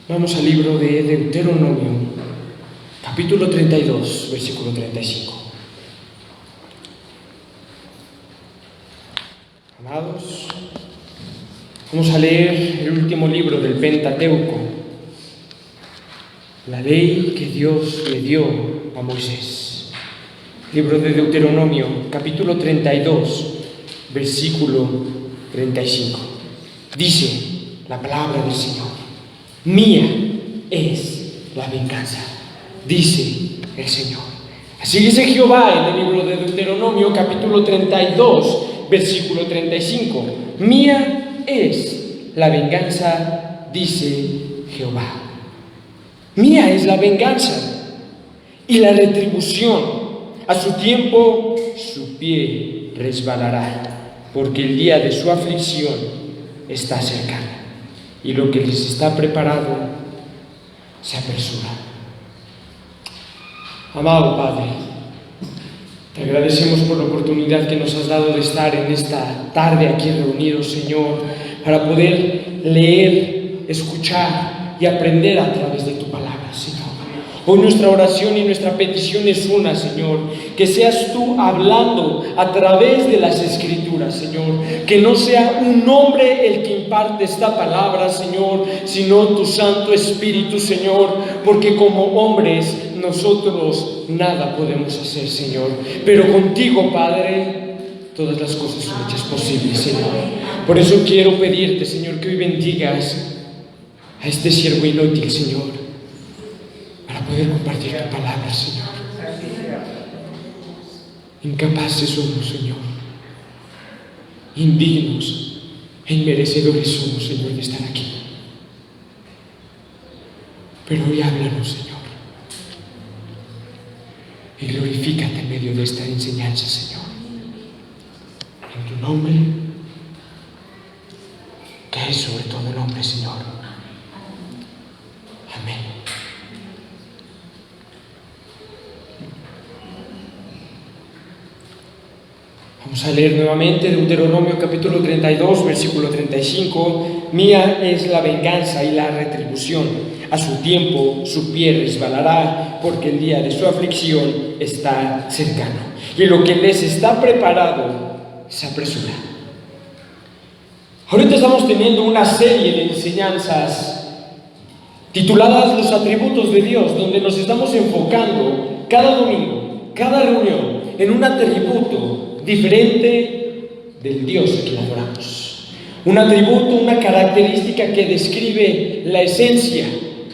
Vamos al libro de Deuteronomio, capítulo 32, versículo 35. Amados, vamos a leer el último libro del Pentateuco, la ley que Dios le dio a Moisés. Libro de Deuteronomio, capítulo 32, versículo 35. Dice la palabra del Señor: mía es la venganza, dice el Señor. Así dice Jehová en el libro de Deuteronomio, capítulo 32, versículo 35. Mía es la venganza, dice Jehová. Mía es la venganza y la retribución. A su tiempo su pie resbalará, porque el día de su aflicción está cercano, y lo que les está preparado se apresura. Amado Padre, te agradecemos por la oportunidad que nos has dado de estar en esta tarde aquí reunidos, Señor, para poder leer, escuchar y aprender a través de tu palabra, Señor. Hoy nuestra oración y nuestra petición es una, Señor: que seas tú hablando a través de las Escrituras, Señor. Que no sea un hombre el que imparte esta palabra, Señor, sino tu Santo Espíritu, Señor. Porque como hombres nosotros nada podemos hacer, Señor. Pero contigo, Padre, todas las cosas son hechas posibles, Señor. Por eso quiero pedirte, Señor, que hoy bendigas a este siervo inútil, Señor, para poder compartir tu palabra, Señor. Incapaces somos, Señor. Indignos e inmerecedores somos, Señor, de estar aquí. Pero hoy háblanos, Señor. Y glorifícate en medio de esta enseñanza, Señor. En tu nombre, que es sobre todo nombre, Señor. Amén. Vamos a leer nuevamente Deuteronomio capítulo 32, versículo 35. Mía es la venganza y la retribución. A su tiempo su pie resbalará, porque el día de su aflicción está cercano, y lo que les está preparado se apresura. Ahorita estamos teniendo una serie de enseñanzas tituladas Los atributos de Dios, donde nos estamos enfocando cada domingo, cada reunión, en un atributo diferente del Dios a quien adoramos. Un atributo, una característica que describe la esencia,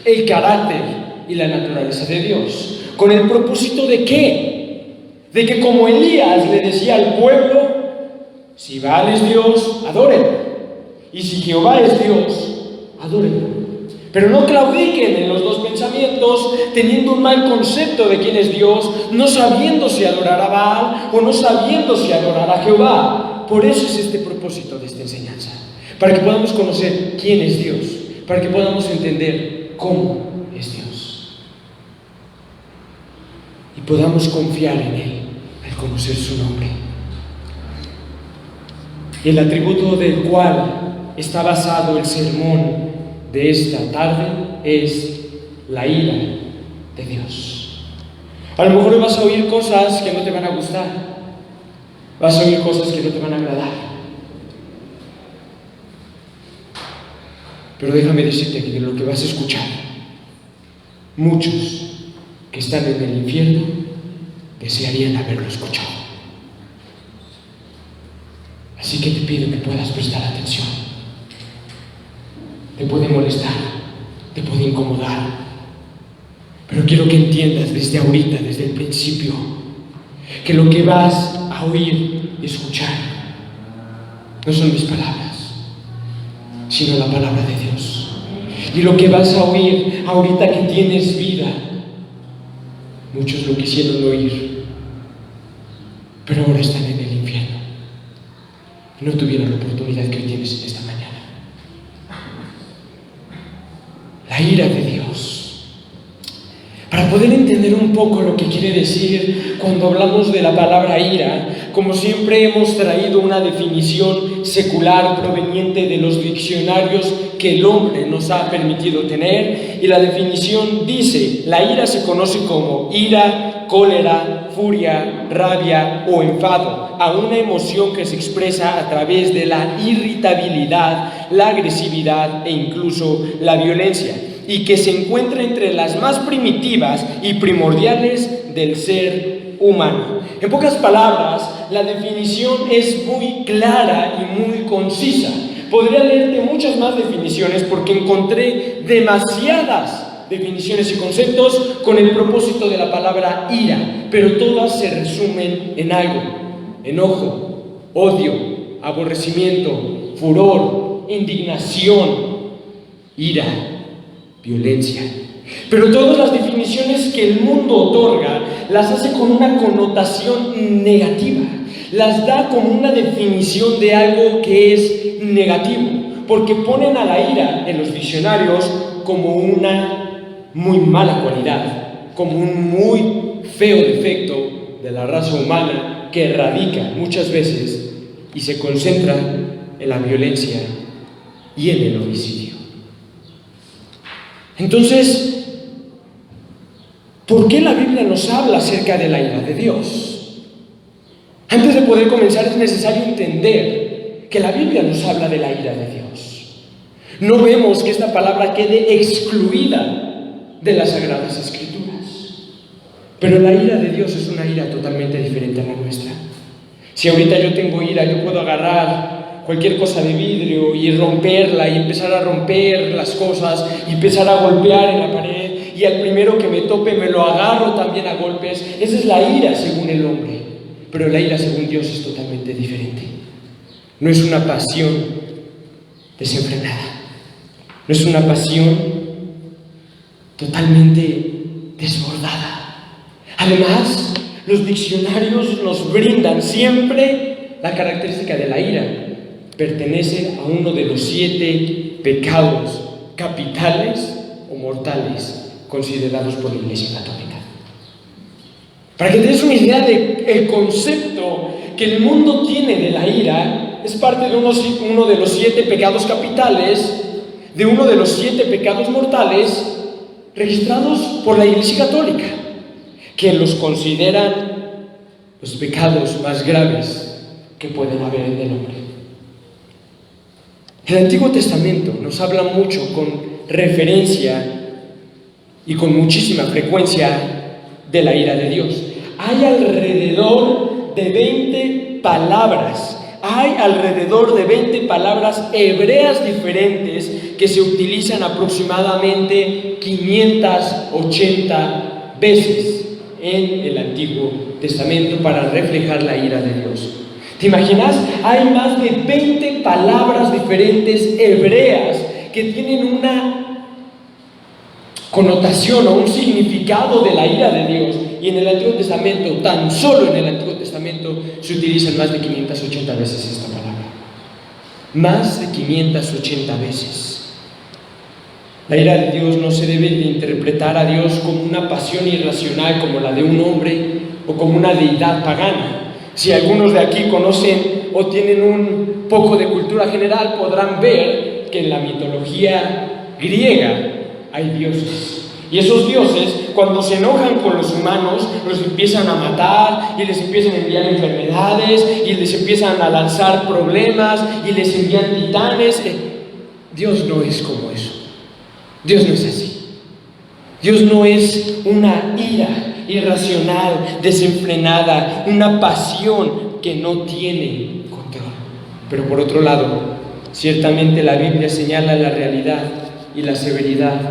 el carácter y la naturaleza de Dios. ¿Con el propósito de qué? De que, como Elías le decía al pueblo: si Baal es Dios, adórenlo, y si Jehová es Dios, adórenlo. Pero no claudiquen en los dos pensamientos, teniendo un mal concepto de quién es Dios, no sabiendo si adorar a Baal o no sabiendo si adorar a Jehová. Por eso es este propósito de esta enseñanza, para que podamos conocer quién es Dios, para que podamos entender cómo es Dios y podamos confiar en Él al conocer su nombre. El atributo del cual está basado el sermón de esta tarde es la ira de Dios. A lo mejor vas a oír cosas que no te van a gustar, vas a oír cosas que no te van a agradar, pero déjame decirte que de lo que vas a escuchar, muchos que están en el infierno desearían haberlo escuchado. Así que te pido que puedas prestar atención. Te puede molestar, te puede incomodar, pero quiero que entiendas desde ahorita, desde el principio, que lo que vas a oír y escuchar no son mis palabras, sino la palabra de Dios. Y lo que vas a oír ahorita que tienes vida, muchos lo quisieron oír, pero ahora están en el infierno. No tuvieron la oportunidad que hoy tienes en esta mañana. La ira de Dios. Para poder entender un poco lo que quiere decir cuando hablamos de la palabra ira, como siempre hemos traído una definición secular proveniente de los diccionarios que el hombre nos ha permitido tener, y la definición dice: la ira se conoce como ira, cólera, furia, rabia o enfado, a una emoción que se expresa a través de la irritabilidad, la agresividad e incluso la violencia, y que se encuentra entre las más primitivas y primordiales del ser humano. En pocas palabras, la definición es muy clara y muy concisa. Podría leerte muchas más definiciones porque encontré demasiadas definiciones y conceptos con el propósito de la palabra ira, pero todas se resumen en algo: enojo, odio, aborrecimiento, furor, indignación, ira, violencia. Pero todas las definiciones que el mundo otorga las hace con una connotación negativa, las da como una definición de algo que es negativo, porque ponen a la ira en los diccionarios como una muy mala cualidad, como un muy feo defecto de la raza humana que radica muchas veces y se concentra en la violencia y en el homicidio. Entonces, ¿por qué la Biblia nos habla acerca de la ira de Dios? Antes de poder comenzar, es necesario entender que la Biblia nos habla de la ira de Dios. No vemos que esta palabra quede excluida de las Sagradas Escrituras. Pero la ira de Dios es una ira totalmente diferente a la nuestra. Si ahorita yo tengo ira, yo puedo agarrar cualquier cosa de vidrio y romperla y empezar a romper las cosas y empezar a golpear en la pared, y al primero que me tope me lo agarro también a golpes. Esa es la ira según el hombre, pero la ira según Dios es totalmente diferente. No es una pasión desenfrenada, no es una pasión totalmente desbordada. Además, los diccionarios nos brindan siempre la característica de la ira: pertenece a uno de los 7 pecados capitales o mortales considerados por la Iglesia Católica. Para que te des una idea del concepto que el mundo tiene de la ira, es parte de uno de los 7 pecados capitales, de uno de los 7 pecados mortales registrados por la Iglesia Católica, que los consideran los pecados más graves que pueden haber en el hombre. El Antiguo Testamento nos habla mucho con referencia y con muchísima frecuencia de la ira de Dios. Hay alrededor de 20 palabras, hebreas diferentes que se utilizan aproximadamente 580 veces en el Antiguo Testamento para reflejar la ira de Dios. ¿Te imaginas? Hay más de 20 palabras diferentes hebreas que tienen una connotación o un significado de la ira de Dios, y en el Antiguo Testamento, tan solo en el Antiguo Testamento, se utilizan más de 580 veces esta palabra. Más de 580 veces. La ira de Dios no se debe de interpretar a Dios como una pasión irracional como la de un hombre o como una deidad pagana. Si algunos de aquí conocen o tienen un poco de cultura general, podrán ver que en la mitología griega hay dioses, y esos dioses, cuando se enojan con los humanos, los empiezan a matar y les empiezan a enviar enfermedades y les empiezan a lanzar problemas y les envían titanes. Dios no es como eso. Dios no es así. Dios no es una ira irracional, desenfrenada, una pasión que no tiene control. Pero por otro lado, ciertamente la Biblia señala la realidad y la severidad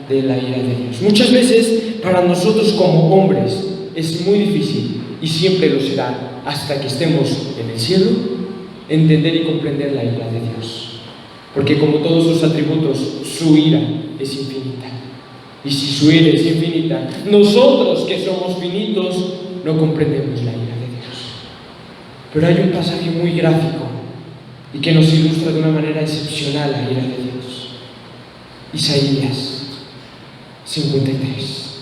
de la ira de Dios. Muchas veces para nosotros como hombres es muy difícil, y siempre lo será hasta que estemos en el cielo, entender y comprender la ira de Dios, porque como todos sus atributos, su ira es infinita. Y si su ira es infinita, nosotros que somos finitos no comprendemos la ira de Dios. Pero hay un pasaje muy gráfico y que nos ilustra de una manera excepcional la ira de Dios. Isaías 53.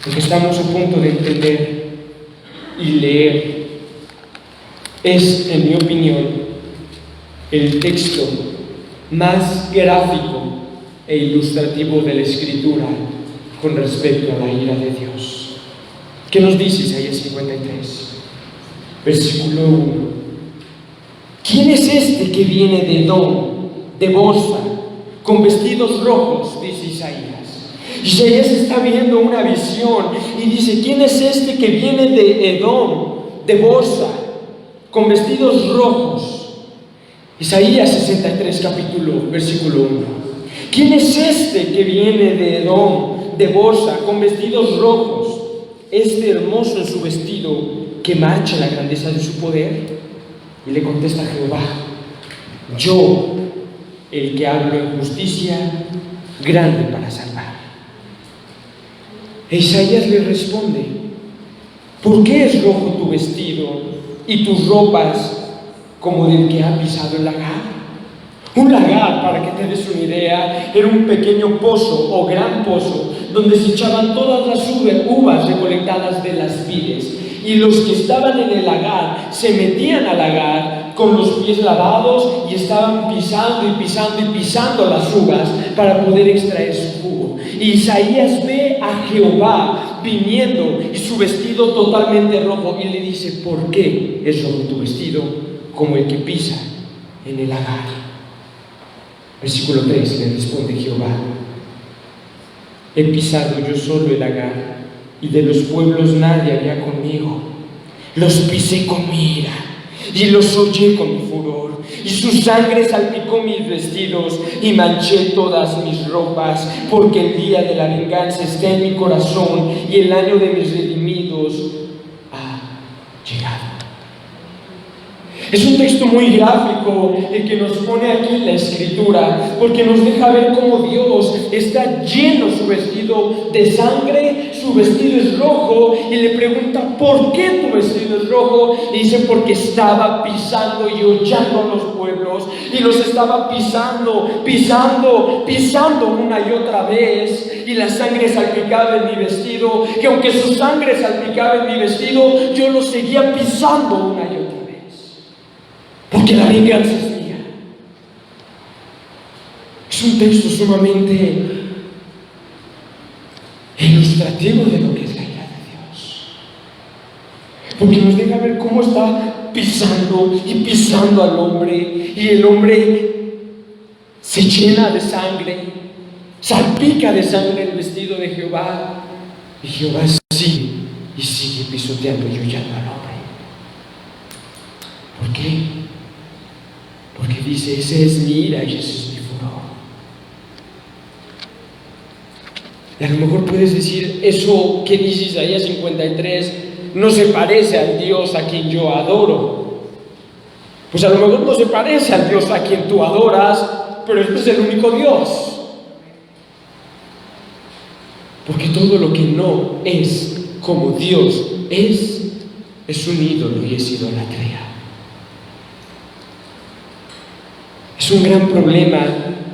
Lo que estamos a punto de entender y leer es, en mi opinión, el texto más gráfico e ilustrativo de la Escritura con respecto a la ira de Dios. ¿Qué nos dice Isaías 53? Versículo 1. ¿Quién es este que viene de Edom, de Bosa, con vestidos rojos? Dice Isaías. Isaías está viendo una visión y dice: ¿quién es este que viene de Edom, de Bosa, con vestidos rojos? Isaías 63, versículo 1. ¿Quién es este que viene de Edom, de Bosa, con vestidos rojos? Este hermoso en su vestido, que marcha en la grandeza de su poder. Y le contesta Jehová: yo, el que hablo en justicia, grande para salvar. E Isaías le responde: ¿por qué es rojo tu vestido y tus ropas como del que ha pisado el lagar? Un lagar, para que te des una idea, era un pequeño pozo o gran pozo donde se echaban todas las uvas recolectadas de las vides, y los que estaban en el lagar se metían al lagar con los pies lavados y estaban pisando y pisando y pisando las uvas para poder extraer su jugo. Y Isaías ve a Jehová viniendo y su vestido totalmente rojo, y le dice: ¿por qué es rojo tu vestido como el que pisa en el lagar? Versículo 3, le responde Jehová: he pisado yo solo el lagar, y de los pueblos nadie había conmigo. Los pisé con mi ira y los hollé con mi furor, y su sangre salpicó mis vestidos y manché todas mis ropas, porque el día de la venganza está en mi corazón y el año de mis redimidos ha llegado. Es un texto muy gráfico el que nos pone aquí en la Escritura, porque nos deja ver cómo Dios está lleno su vestido de sangre, su vestido es rojo, y le pregunta: ¿por qué tu vestido es rojo? Y dice: porque estaba pisando y hollando a los pueblos, y los estaba pisando una y otra vez, y la sangre salpicaba en mi vestido, que aunque su sangre salpicaba en mi vestido, yo lo seguía pisando una y otra vez. Porque la venganza es mía. Es un texto sumamente ilustrativo de lo que es la ira de Dios, porque nos deja ver cómo está pisando y pisando al hombre, y el hombre se llena de sangre, salpica de sangre el vestido de Jehová, y Jehová sigue y sigue pisoteando y hollando al hombre. ¿Por qué? Porque dice: esa es mi ira y ese es mi furor. Y a lo mejor puedes decir: eso que dice Isaías 53 no se parece al Dios a quien yo adoro. Pues a lo mejor no se parece al Dios a quien tú adoras, pero este es el único Dios. Porque todo lo que no es como Dios es un ídolo y es idolatría. Es un gran problema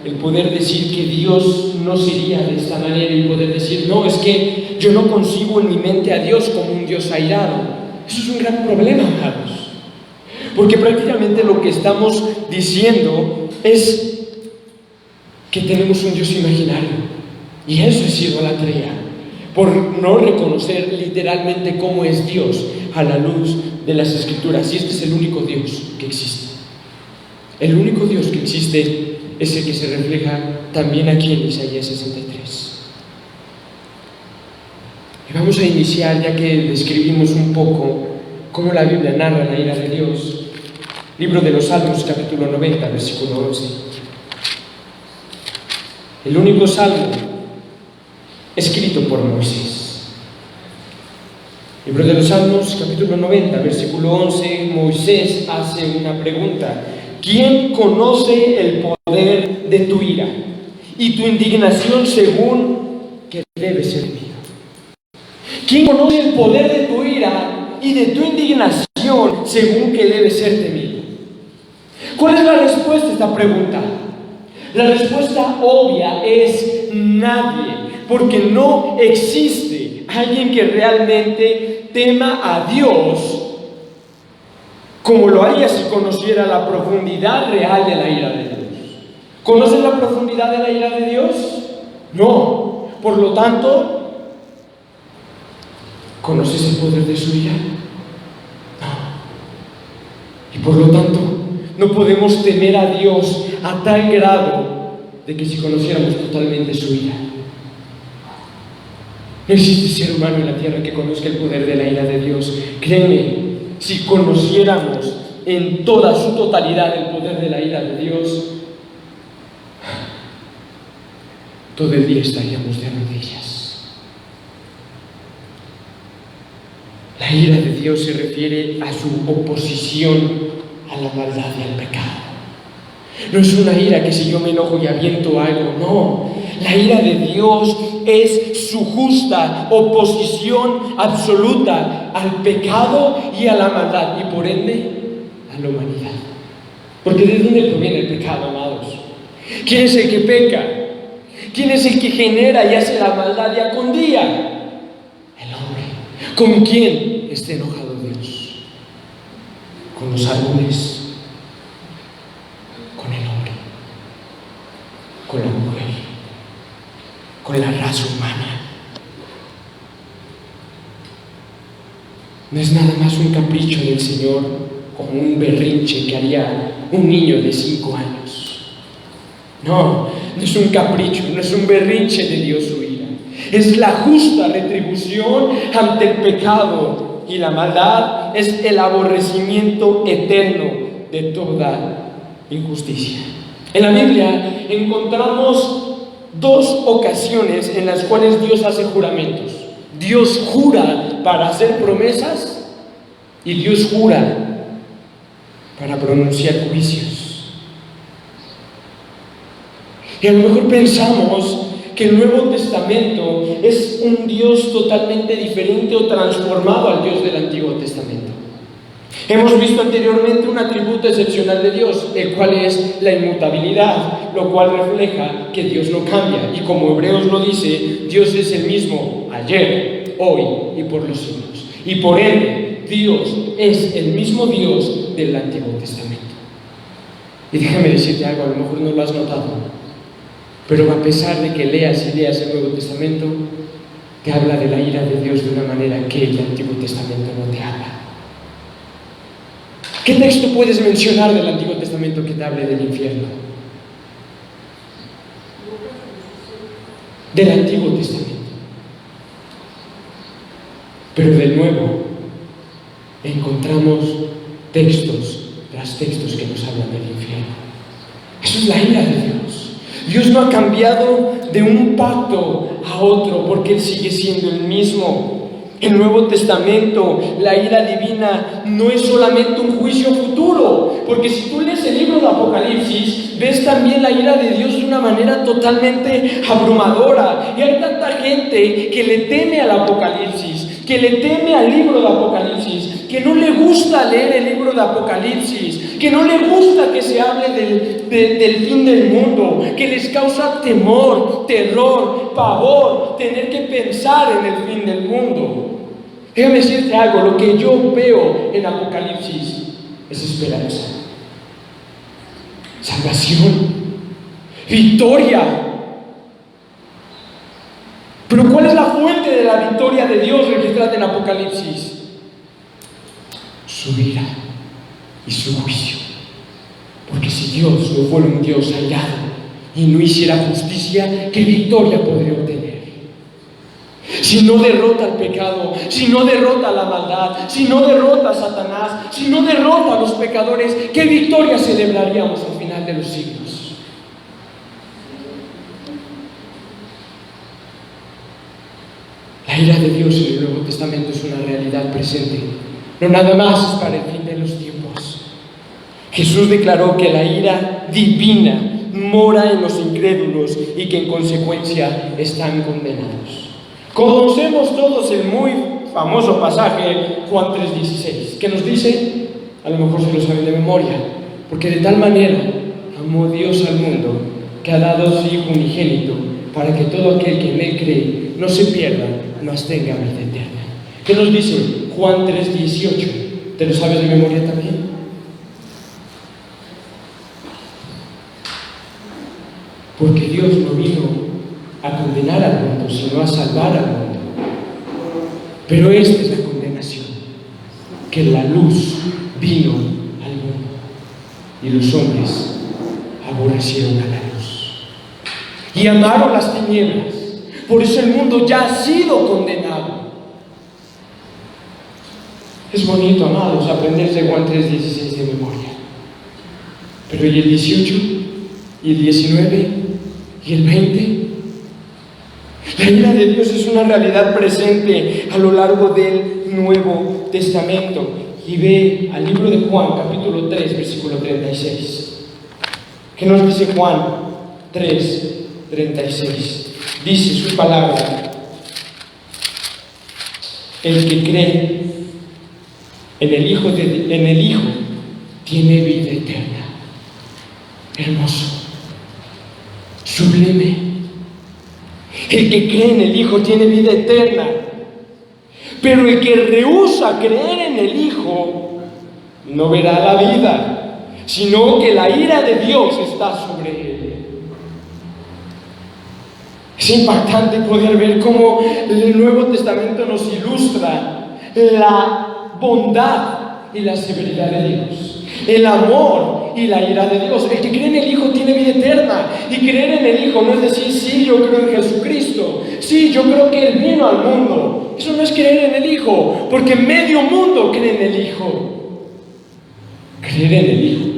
el poder decir que Dios no sería de esta manera, y poder decir: no, es que yo no concibo en mi mente a Dios como un Dios airado. Eso es un gran problema, amados, porque prácticamente lo que estamos diciendo es que tenemos un Dios imaginario, y eso es idolatría, por no reconocer literalmente cómo es Dios a la luz de las Escrituras. Y este es el único Dios que existe. El único Dios que existe es el que se refleja también aquí en Isaías 63. Y vamos a iniciar, ya que describimos un poco cómo la Biblia narra la ira de Dios. Libro de los Salmos, capítulo 90, versículo 11. El único salmo escrito por Moisés. Libro de los Salmos, capítulo 90, versículo 11. Moisés hace una pregunta: ¿quién conoce el poder de tu ira y tu indignación según que debe ser temido? ¿Quién conoce el poder de tu ira y de tu indignación según que debe ser temido? ¿Cuál es la respuesta a esta pregunta? La respuesta obvia es nadie, porque no existe alguien que realmente tema a Dios como lo haría si conociera la profundidad real de la ira de Dios. ¿Conoces la profundidad de la ira de Dios? No. Por lo tanto, ¿conoces el poder de su ira? No. Y por lo tanto, no podemos temer a Dios a tal grado de que si conociéramos totalmente su ira. No existe ser humano en la tierra que conozca el poder de la ira de Dios. Créeme, si conociéramos en toda su totalidad el poder de la ira de Dios, todo el día estaríamos de rodillas. La ira de Dios se refiere a su oposición a la maldad y al pecado. No es una ira que si yo me enojo y aviento algo, no. La ira de Dios es su justa oposición absoluta al pecado y a la maldad, y por ende a la humanidad. Porque ¿de dónde proviene el pecado, amados? ¿Quién es el que peca? ¿Quién es el que genera y hace la maldad día con día? El hombre. ¿Con quién está enojado Dios? Con los árboles, con el hombre, con la mujer, con la raza humana. No es nada más un capricho del Señor, como un berrinche que haría un niño de 5 años. No, no es un capricho, no es un berrinche de Dios su ira. Es la justa retribución ante el pecado, y la maldad es el aborrecimiento eterno de toda injusticia. En la Biblia encontramos 2 ocasiones en las cuales Dios hace juramentos. Dios jura para hacer promesas y Dios jura para pronunciar juicios. Y a lo mejor pensamos que el Nuevo Testamento es un Dios totalmente diferente o transformado al Dios del Antiguo Testamento. Hemos visto anteriormente un atributo excepcional de Dios, el cual es la inmutabilidad, lo cual refleja que Dios no cambia. Y como Hebreos lo dice, Dios es el mismo ayer, hoy y por los siglos. Y por ende, Dios es el mismo Dios del Antiguo Testamento. Y déjame decirte algo, a lo mejor no lo has notado, pero a pesar de que leas y leas el Nuevo Testamento, te habla de la ira de Dios de una manera que el Antiguo Testamento no te habla. ¿Qué texto puedes mencionar del Antiguo Testamento que te hable del infierno? Del Antiguo Testamento. Pero del Nuevo encontramos textos tras textos que nos hablan del infierno. Eso es la ira de Dios. Dios no ha cambiado de un pacto a otro porque Él sigue siendo el mismo. El Nuevo Testamento, la ira divina, no es solamente un juicio futuro, porque si tú lees el libro de Apocalipsis, ves también la ira de Dios de una manera totalmente abrumadora. Y hay tanta gente que le teme al Apocalipsis, que le teme al libro de Apocalipsis, que no le gusta leer el libro de Apocalipsis, que no le gusta que se hable del fin del mundo, que les causa temor, terror, pavor, tener que pensar en el fin del mundo. Déjame decirte algo, lo que yo veo en Apocalipsis es esperanza, salvación, victoria. Pero ¿cuál es la fuente de la victoria de Dios registrada en Apocalipsis? Su ira y su juicio. Porque si Dios no fuera un Dios airado y no hiciera justicia, ¿qué victoria podría obtener? Si no derrota al pecado, si no derrota a la maldad, si no derrota a Satanás, si no derrota a los pecadores, ¿qué victoria celebraríamos al final de los siglos? La ira de Dios en el Nuevo Testamento es una realidad presente, no nada más es para el fin de los tiempos. Jesús declaró que la ira divina mora en los incrédulos y que en consecuencia están condenados. Conocemos todos el muy famoso pasaje Juan 3:16, que nos dice, a lo mejor se lo saben de memoria, porque de tal manera amó Dios al mundo que ha dado a su Hijo unigénito para que todo aquel que en Él cree no se pierda, mas tenga vida eterna. ¿Qué nos dice Juan 3:18? ¿Te lo sabes de memoria también? Porque Dios no vino a condenar al mundo, sino a salvar al mundo. Pero esta es la condenación, que la luz vino al mundo y los hombres aborrecieron a la luz y amaron las tinieblas. Por eso el mundo ya ha sido condenado. Es bonito, amados, aprenderse Juan 3:16 de memoria. Pero ¿y el 18? ¿Y el 19? ¿Y el 20? La ira de Dios es una realidad presente a lo largo del Nuevo Testamento. Y ve al libro de Juan, capítulo 3, versículo 36. ¿Qué nos dice Juan 3:36? Dice su palabra: el que cree en el Hijo tiene vida eterna. Hermoso, sublime. El que cree en el Hijo tiene vida eterna. Pero el que rehúsa creer en el Hijo no verá la vida, sino que la ira de Dios está sobre él. Es impactante poder ver cómo el Nuevo Testamento nos ilustra la bondad y la severidad de Dios, el amor y la ira de Dios. El que cree en el Hijo tiene vida eterna. Y creer en el Hijo no es decir, sí, yo creo en Jesucristo, sí, yo creo que Él vino al mundo. Eso no es creer en el Hijo, porque medio mundo cree en el Hijo. Creer en el Hijo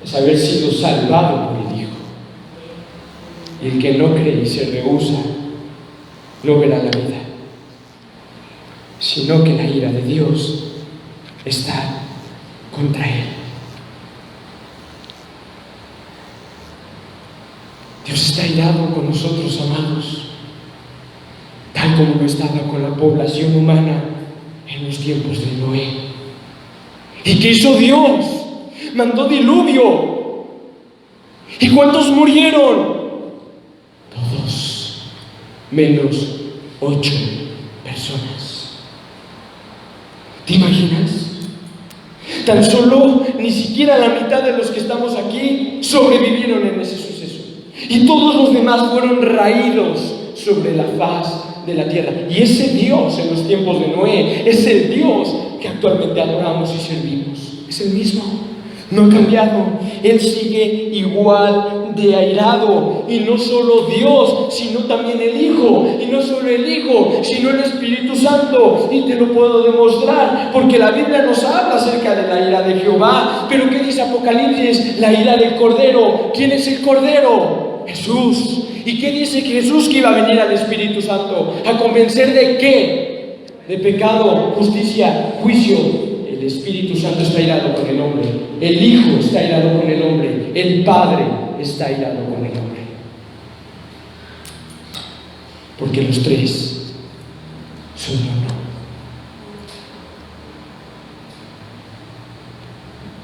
es haber sido salvado por el Hijo. Y el que no cree y se rehúsa no verá la vida, sino que la ira de Dios está contra él. Dios está irado con nosotros, amados, tal como lo estaba con la población humana en los tiempos de Noé. ¿Y qué hizo Dios? Mandó diluvio. ¿Y cuántos murieron? Todos, menos 8 personas. ¿Te imaginas? Tan solo ni siquiera la mitad de los que estamos aquí sobrevivieron en ese suceso. Y todos los demás fueron raídos sobre la faz de la tierra. Y ese Dios en los tiempos de Noé es el Dios que actualmente adoramos y servimos. Es el mismo. No ha cambiado. Él sigue igual de airado. Y no solo Dios, sino también el Hijo. Y no solo el Hijo, sino el Espíritu Santo. Y te lo puedo demostrar, porque la Biblia nos habla acerca de la ira de Jehová. Pero ¿qué dice Apocalipsis? La ira del Cordero. ¿Quién es el Cordero? Jesús. ¿Y qué dice Jesús? Que iba a venir al Espíritu Santo. ¿A convencer de qué? De pecado, justicia, juicio. El Espíritu Santo está irado con el hombre. El Hijo está irado con el hombre. El Padre está irado con el hombre. Porque los tres son uno.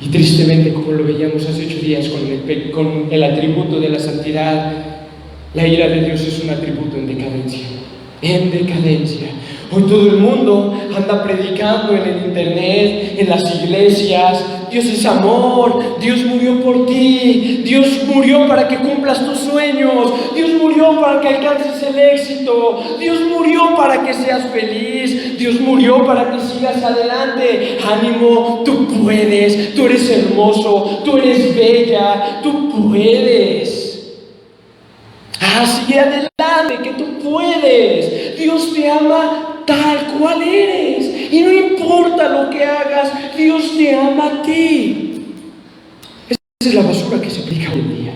Y tristemente, como lo veíamos hace 8 días con el atributo de la santidad, la ira de Dios es un atributo en decadencia. En decadencia. Hoy todo el mundo anda predicando en el internet, en las iglesias: Dios es amor, Dios murió por ti, Dios murió para que cumplas tus sueños, Dios murió para que alcances el éxito, Dios murió para que seas feliz, Dios murió para que sigas adelante. Ánimo, tú puedes, tú eres hermoso, tú eres bella, tú puedes. Sigue adelante, que tú puedes. Dios te ama tal cual eres. Y no importa lo que hagas, Dios te ama a ti. Esa es la basura que se aplica hoy en día.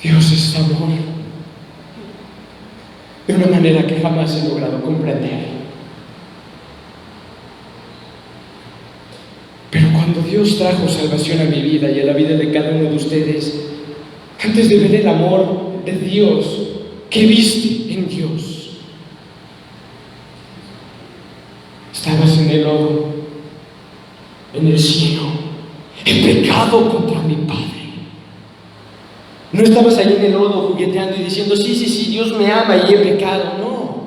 Dios es amor de una manera que jamás he logrado comprender. Pero cuando Dios trajo salvación a mi vida y a la vida de cada uno de ustedes, antes de ver el amor de Dios, ¿qué viste en Dios? Estabas en el lodo, en el cielo, en pecado contra mi Padre. No estabas ahí en el lodo jugueteando y diciendo, sí, Dios me ama y he pecado. No.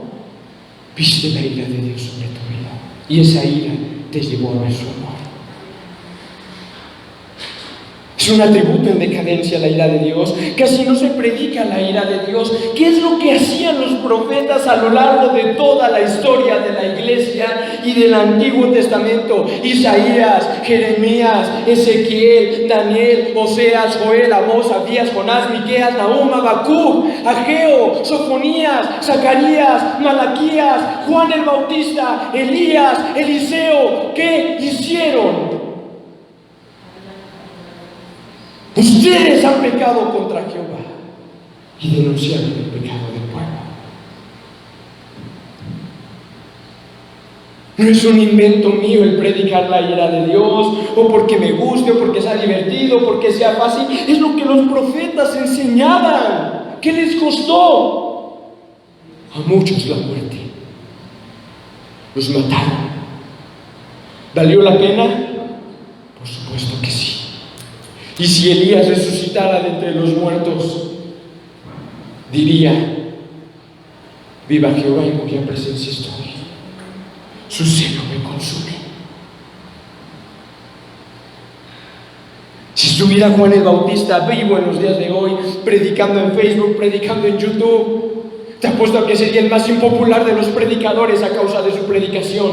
Viste la ira de Dios sobre tu vida. Y esa ira te llevó a ver su amor. Es un atributo en decadencia la ira de Dios. Casi no se predica la ira de Dios. ¿Qué es lo que hacían los profetas a lo largo de toda la historia de la iglesia y del Antiguo Testamento? Isaías, Jeremías, Ezequiel, Daniel, Oseas, Joel, Amós, Abdías, Jonás, Miqueas, Nahum, Habacuc, Ageo, Sofonías, Zacarías, Malaquías, Juan el Bautista, Elías, Eliseo. ¿Qué hicieron? Ustedes han pecado contra Jehová y denunciaron el pecado del pueblo. No es un invento mío el predicar la ira de Dios, o porque me guste, o porque sea divertido, o porque sea fácil. Es lo que los profetas enseñaban. ¿Qué les costó? A muchos la muerte. Los mataron. ¿Valió la pena? Por supuesto que sí. Y si Elías resucitara de entre los muertos, diría, viva Jehová en cuya presencia estoy. Su celo me consume. Si estuviera Juan el Bautista vivo en los días de hoy, predicando en Facebook, predicando en YouTube, te apuesto a que sería el más impopular de los predicadores a causa de su predicación.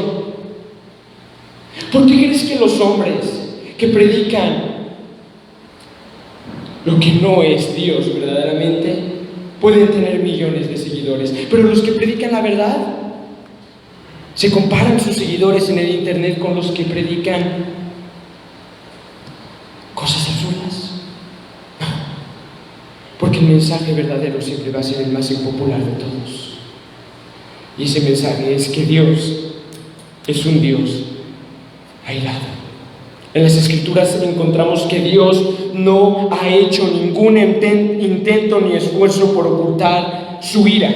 ¿Por qué crees que los hombres que predican lo que no es Dios verdaderamente pueden tener millones de seguidores, pero los que predican la verdad se comparan sus seguidores en el internet con los que predican cosas absurdas? No, porque el mensaje verdadero siempre va a ser el más impopular de todos, y ese mensaje es que Dios es un Dios airado. En las Escrituras encontramos que Dios no ha hecho ningún intento ni esfuerzo por ocultar su ira.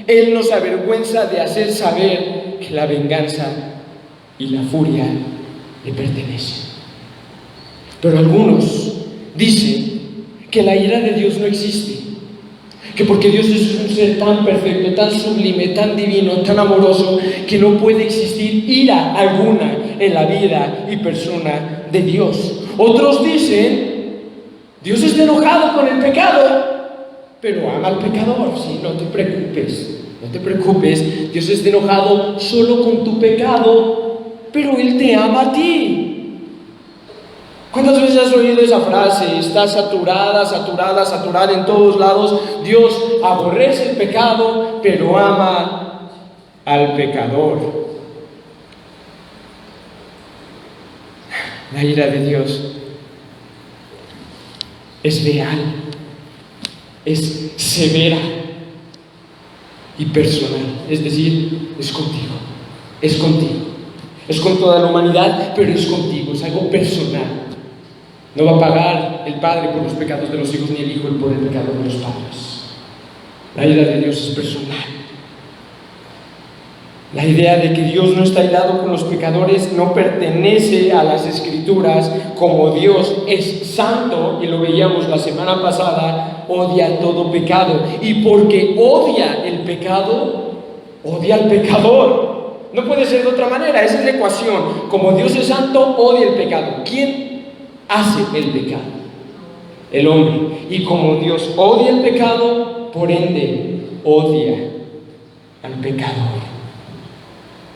Él no se avergüenza de hacer saber que la venganza y la furia le pertenecen. Pero algunos dicen que la ira de Dios no existe, que porque Dios es un ser tan perfecto, tan sublime, tan divino, tan amoroso, que no puede existir ira alguna en la vida y persona de Dios. Otros dicen, Dios está enojado con el pecado, pero ama al pecador. Sí, no te preocupes, Dios está enojado solo con tu pecado, pero Él te ama a ti. ¿Cuántas veces has oído esa frase? Está saturada en todos lados. Dios aborrece el pecado, pero ama al pecador. La ira de Dios es real, es severa y personal. Es decir, es contigo, es con toda la humanidad, pero es contigo, es algo personal. No va a pagar el Padre por los pecados de los hijos, ni el Hijo por el pecado de los padres. La ira de Dios es personal. La idea de que Dios no está airado con los pecadores no pertenece a las Escrituras. Como Dios es santo, y lo veíamos la semana pasada, odia todo pecado. Y porque odia el pecado, odia al pecador. No puede ser de otra manera, esa es la ecuación. Como Dios es santo, odia el pecado. ¿Quién hace el pecado? El hombre. Y como Dios odia el pecado, por ende odia al pecador.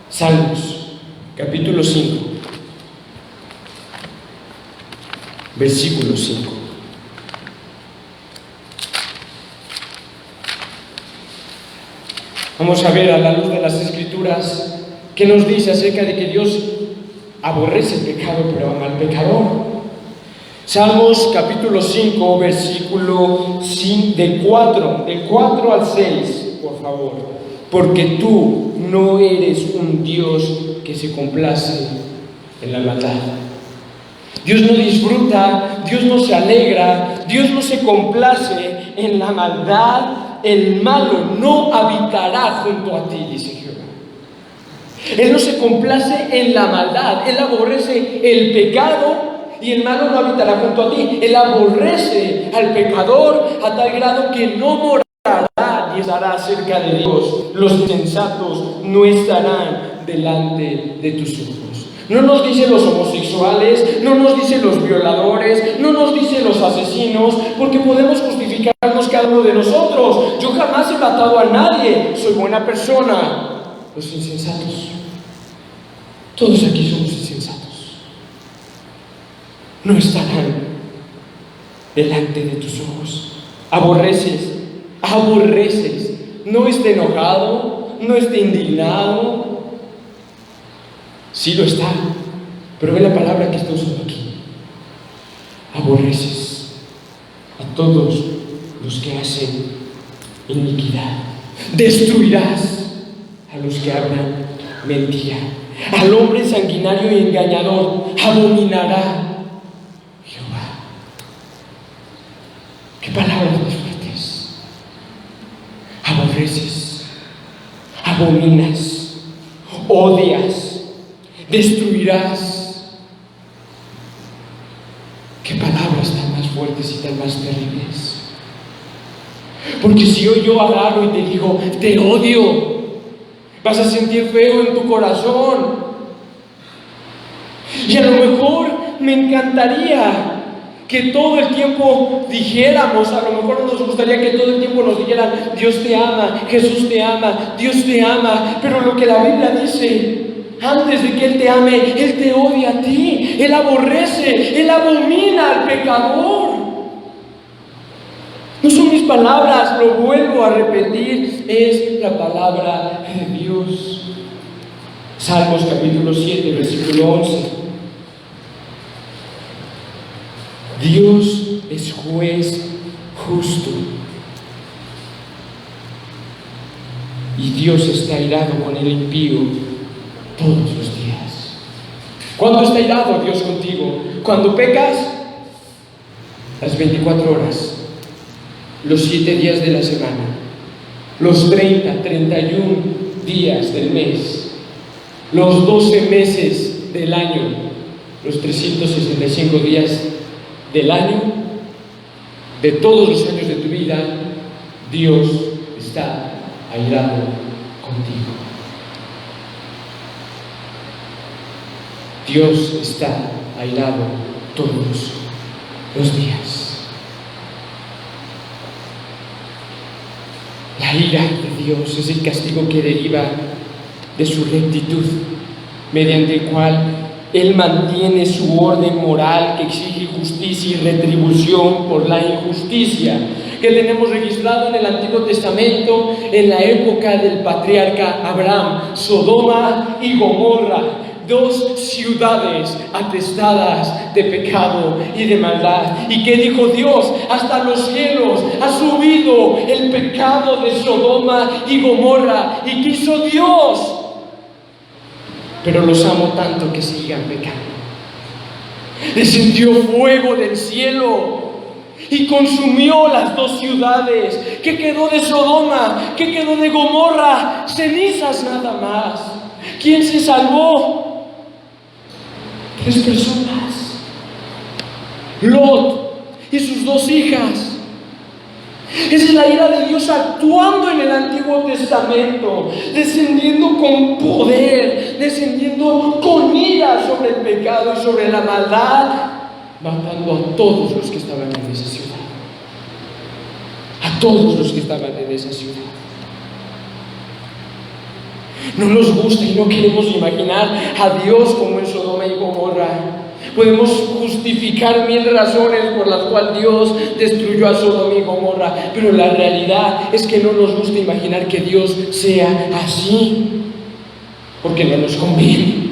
Salmos, capítulo 5, versículo 5. Vamos a ver a la luz de las Escrituras qué nos dice acerca de que Dios aborrece el pecado, pero ama al pecador. Salmos capítulo 5, versículo del 4 al 6, por favor. Porque tú no eres un Dios que se complace en la maldad. Dios no disfruta, Dios no se alegra, Dios no se complace en la maldad. El malo no habitará junto a ti, dice Jehová. Él no se complace en la maldad, Él aborrece el pecado y el malo no habitará junto a ti. Él aborrece al pecador a tal grado que no morará ni estará cerca de Dios. Los insensatos no estarán delante de tus ojos. No nos dice los homosexuales, no nos dice los violadores, no nos dice los asesinos, porque podemos justificarnos cada uno de nosotros. Yo jamás he matado a nadie, soy buena persona. Los insensatos, todos aquí somos insensatos, no estarán delante de tus ojos. Aborreces, no esté enojado, no esté indignado. Sí lo está, pero ve la palabra que está usando aquí. Aborreces a todos los que hacen iniquidad. Destruirás a los que hablan mentira. Al hombre sanguinario y engañador abominará Jehová. ¿Qué palabras más fuertes? Aborreces, abominas, odias, destruirás. ¿Qué palabras tan más fuertes y tan más terribles? Porque si hoy yo agarro y te digo, te odio, vas a sentir feo en tu corazón. Y a lo mejor me encantaría que todo el tiempo dijéramos, a lo mejor nos gustaría que todo el tiempo nos dijeran, Dios te ama, Jesús te ama, Dios te ama. Pero lo que la Biblia dice, antes de que Él te ame, Él te odia a ti, Él aborrece, Él abomina al pecador. No son mis palabras, lo vuelvo a repetir, es la palabra de Dios. Salmos capítulo 7, versículo 11. Dios es juez justo y Dios está airado con el impío todos los días. ¿Cuándo está airado Dios contigo? Cuando pecas, las 24 horas, los 7 días de la semana, los 31 días del mes, los 12 meses del año, los 365 días del año, de todos los años de tu vida, Dios está airado contigo. Dios está airado todos los días. La ira de Dios es el castigo que deriva de su rectitud, mediante el cual Él mantiene su orden moral que exige justicia y retribución por la injusticia que tenemos registrado en el Antiguo Testamento en la época del patriarca Abraham. Sodoma y Gomorra, dos ciudades atestadas de pecado y de maldad. ¿Y qué dijo Dios? Hasta los cielos ha subido el pecado de Sodoma y Gomorra. ¿Y qué hizo Dios? Pero los amo tanto que sigan pecando. Descendió fuego del cielo y consumió las dos ciudades. ¿Qué quedó de Sodoma? ¿Qué quedó de Gomorra? Cenizas nada más. ¿Quién se salvó? 3 personas. Lot y sus 2 hijas. Esa es la ira de Dios actuando en el Antiguo Testamento, descendiendo con poder, descendiendo con ira sobre el pecado y sobre la maldad, matando a todos los que estaban en esa ciudad. A todos los que estaban en esa ciudad. No nos gusta y no queremos imaginar a Dios como en Sodoma y Gomorra. Podemos justificar 1000 razones por las cuales Dios destruyó a Sodoma y Gomorra, pero la realidad es que no nos gusta imaginar que Dios sea así, porque no nos conviene.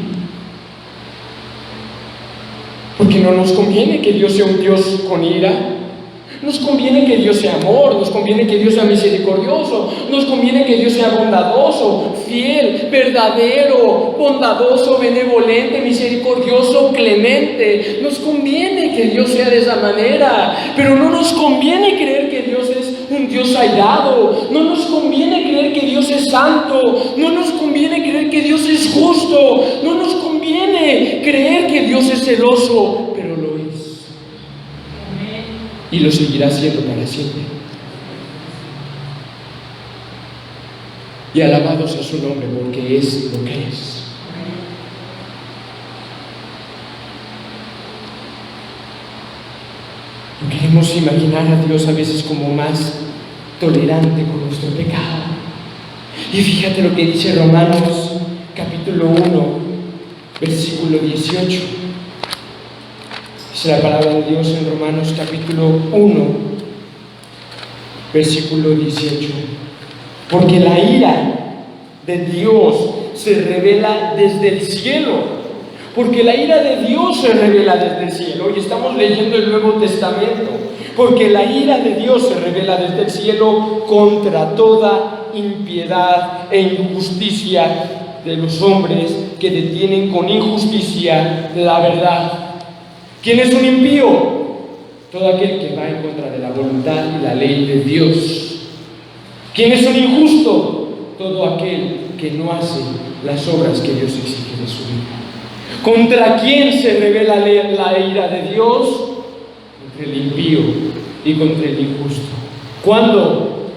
Porque no nos conviene que Dios sea un Dios con ira. Nos conviene que Dios sea amor, nos conviene que Dios sea misericordioso, nos conviene que Dios sea bondadoso, fiel, verdadero, bondadoso, benevolente, misericordioso, clemente. Nos conviene que Dios sea de esa manera, pero no nos conviene creer que Dios es un Dios airado, no nos conviene creer que Dios es santo, no nos conviene creer que Dios es justo, no nos conviene creer que Dios es celoso, pero lo es. y lo seguirá siendo para siempre. Y alabado sea su nombre, porque es lo que es. No queremos imaginar a Dios a veces como más tolerante con nuestro pecado. Y fíjate lo que dice Romanos capítulo 1, versículo 18. Dice la palabra de Dios en Romanos capítulo 1, versículo 18. Porque la ira de Dios se revela desde el cielo. Porque la ira de Dios se revela desde el cielo. Y estamos leyendo el Nuevo Testamento. Porque la ira de Dios se revela desde el cielo contra toda impiedad e injusticia de los hombres que detienen con injusticia la verdad. ¿Quién es un impío? Todo aquel que va en contra de la voluntad y la ley de Dios. ¿Quién es un injusto? Todo aquel que no hace las obras que Dios exige de su vida. ¿Contra quién se revela la ira de Dios? Contra el impío y contra el injusto. ¿Cuándo?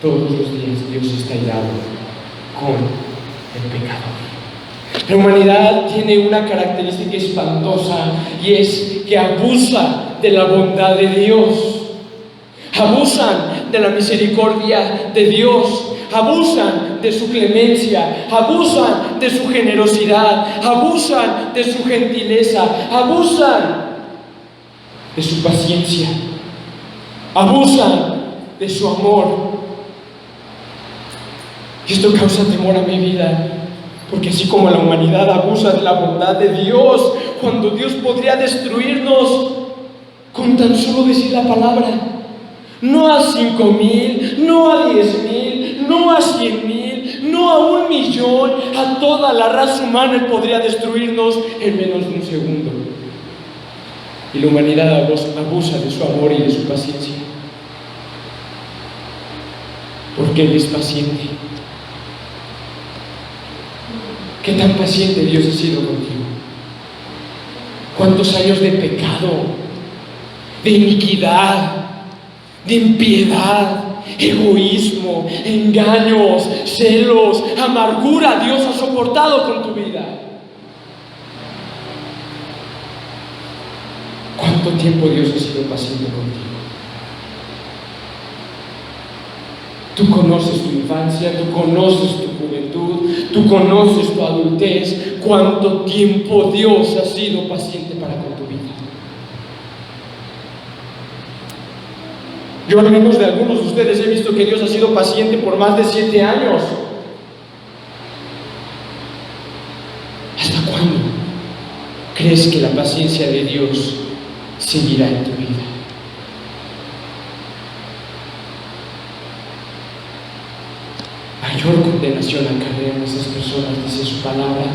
Todos los días Dios está irado con el pecador. La humanidad tiene una característica espantosa y es que abusa de la bondad de Dios. Abusan de la misericordia de Dios. Abusan de su clemencia, abusan de su generosidad, abusan de su gentileza, abusan de su paciencia, abusan de su amor. Y esto causa temor a mi vida, porque así como la humanidad abusa de la bondad de Dios, cuando Dios podría destruirnos con tan solo decir la palabra, no a 5,000, no a 10,000, no a 100,000, no a 1,000,000, a toda la raza humana Él podría destruirnos en menos de un segundo. Y la humanidad abusa de su amor y de su paciencia, porque Él es paciente. ¿Qué tan paciente Dios ha sido contigo? ¿Cuántos años de pecado, de iniquidad, de impiedad, egoísmo, engaños, celos, amargura Dios ha soportado con tu vida? ¿Cuánto tiempo Dios ha sido paciente contigo? Tú conoces tu infancia, tú conoces tu juventud, tú conoces tu adultez. ¿Cuánto tiempo Dios ha sido paciente para con tu vida? Yo al menos de algunos de ustedes he visto que Dios ha sido paciente por más de 7 años. ¿Hasta cuándo crees que la paciencia de Dios seguirá en tu vida? Mayor condenación acarrean esas personas, dice su palabra,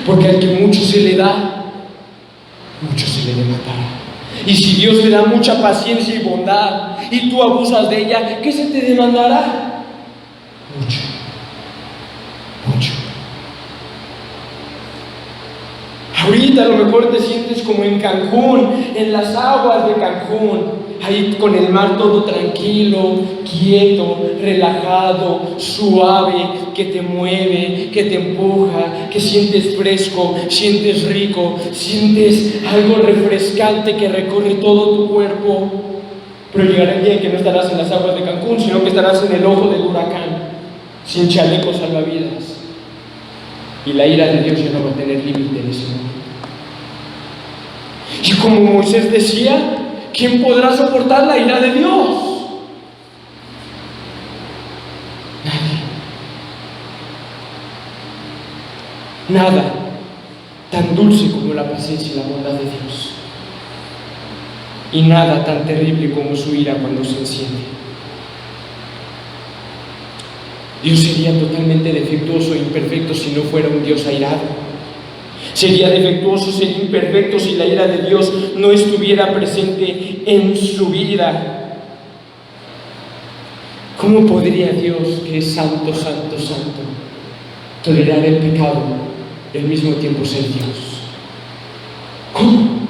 porque al que mucho se le da, mucho se le demandará. Y si Dios te da mucha paciencia y bondad y tú abusas de ella, ¿qué se te demandará? Mucho, mucho. Ahorita a lo mejor te sientes como en Cancún, en las aguas de Cancún, ahí con el mar todo tranquilo, quieto, relajado, suave, que te mueve, que te empuja, que sientes fresco, sientes rico, sientes algo refrescante que recorre todo tu cuerpo. Pero llegará el día en que no estarás en las aguas de Cancún, sino que estarás en el ojo del huracán, sin chalecos salvavidas. Y la ira de Dios ya no va a tener límite en ese momento. Y como Moisés decía, ¿quién podrá soportar la ira de Dios? Nadie. Nada tan dulce como la paciencia y la bondad de Dios. Y nada tan terrible como su ira cuando se enciende. Dios sería totalmente defectuoso e imperfecto si no fuera un Dios airado. Sería defectuoso, sería imperfecto si la ira de Dios no estuviera presente en su vida. ¿Cómo podría Dios, que es santo, santo, santo, tolerar el pecado y al mismo tiempo ser Dios? ¿Cómo?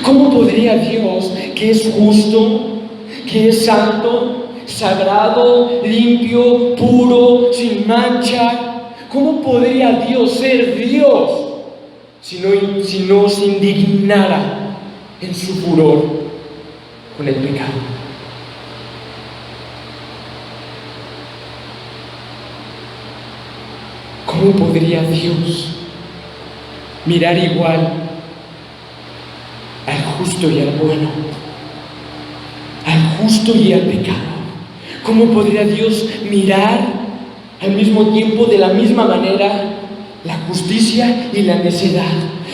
¿Cómo podría Dios, que es justo, que es santo, sagrado, limpio, puro, sin mancha. ¿Cómo podría Dios ser Dios si no se indignara en su furor con el pecado? ¿Cómo podría Dios mirar igual al justo y al bueno, al justo y al pecado? ¿Cómo podría Dios mirar al mismo tiempo, de la misma manera, la justicia y la necedad,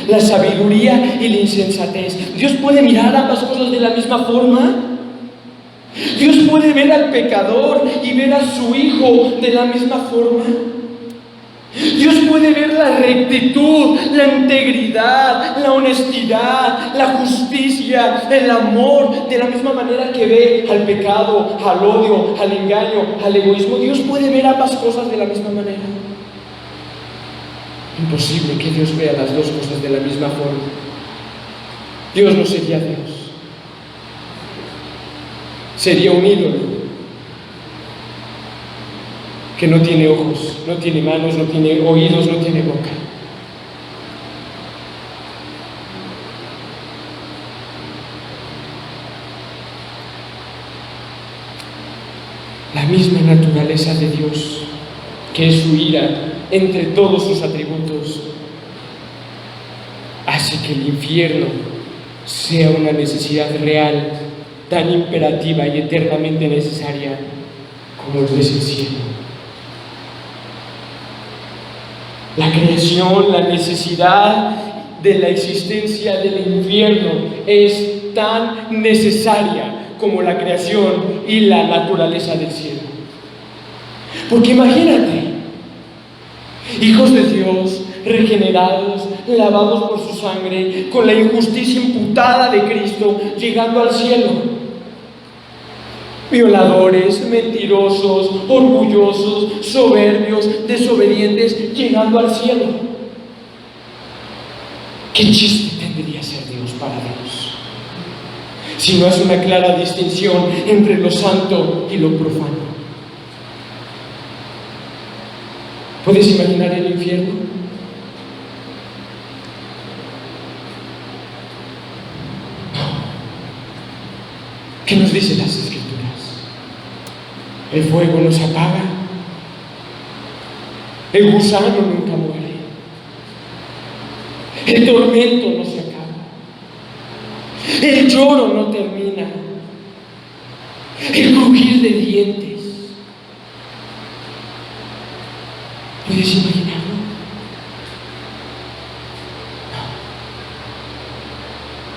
la sabiduría y la insensatez? ¿Dios puede mirar ambas cosas de la misma forma? ¿Dios puede ver al pecador y ver a su hijo de la misma forma? Dios puede ver la rectitud, la integridad, la honestidad, la justicia, el amor, de la misma manera que ve al pecado, al odio, al engaño, al egoísmo. Dios puede ver ambas cosas de la misma manera. Imposible que Dios vea las dos cosas de la misma forma. Dios no sería Dios. Sería un ídolo que no tiene ojos, no tiene manos, no tiene oídos, no tiene boca. La misma naturaleza de Dios, que es su ira entre todos sus atributos, hace que el infierno sea una necesidad real, tan imperativa y eternamente necesaria como lo es el cielo. La creación, la necesidad de la existencia del infierno es tan necesaria como la creación y la naturaleza del cielo. Porque imagínate, hijos de Dios, regenerados, lavados por su sangre, con la injusticia imputada de Cristo, llegando al cielo. Violadores, mentirosos, orgullosos, soberbios, desobedientes, llegando al cielo. ¿Qué chiste tendría ser Dios para Dios? Si no es una clara distinción entre lo santo y lo profano. ¿Puedes imaginar el infierno? ¿Qué nos dicen las Escrituras? El fuego no se apaga, el gusano nunca muere, el tormento no se acaba, el lloro no termina, el crujir de dientes. ¿Puedes imaginarlo?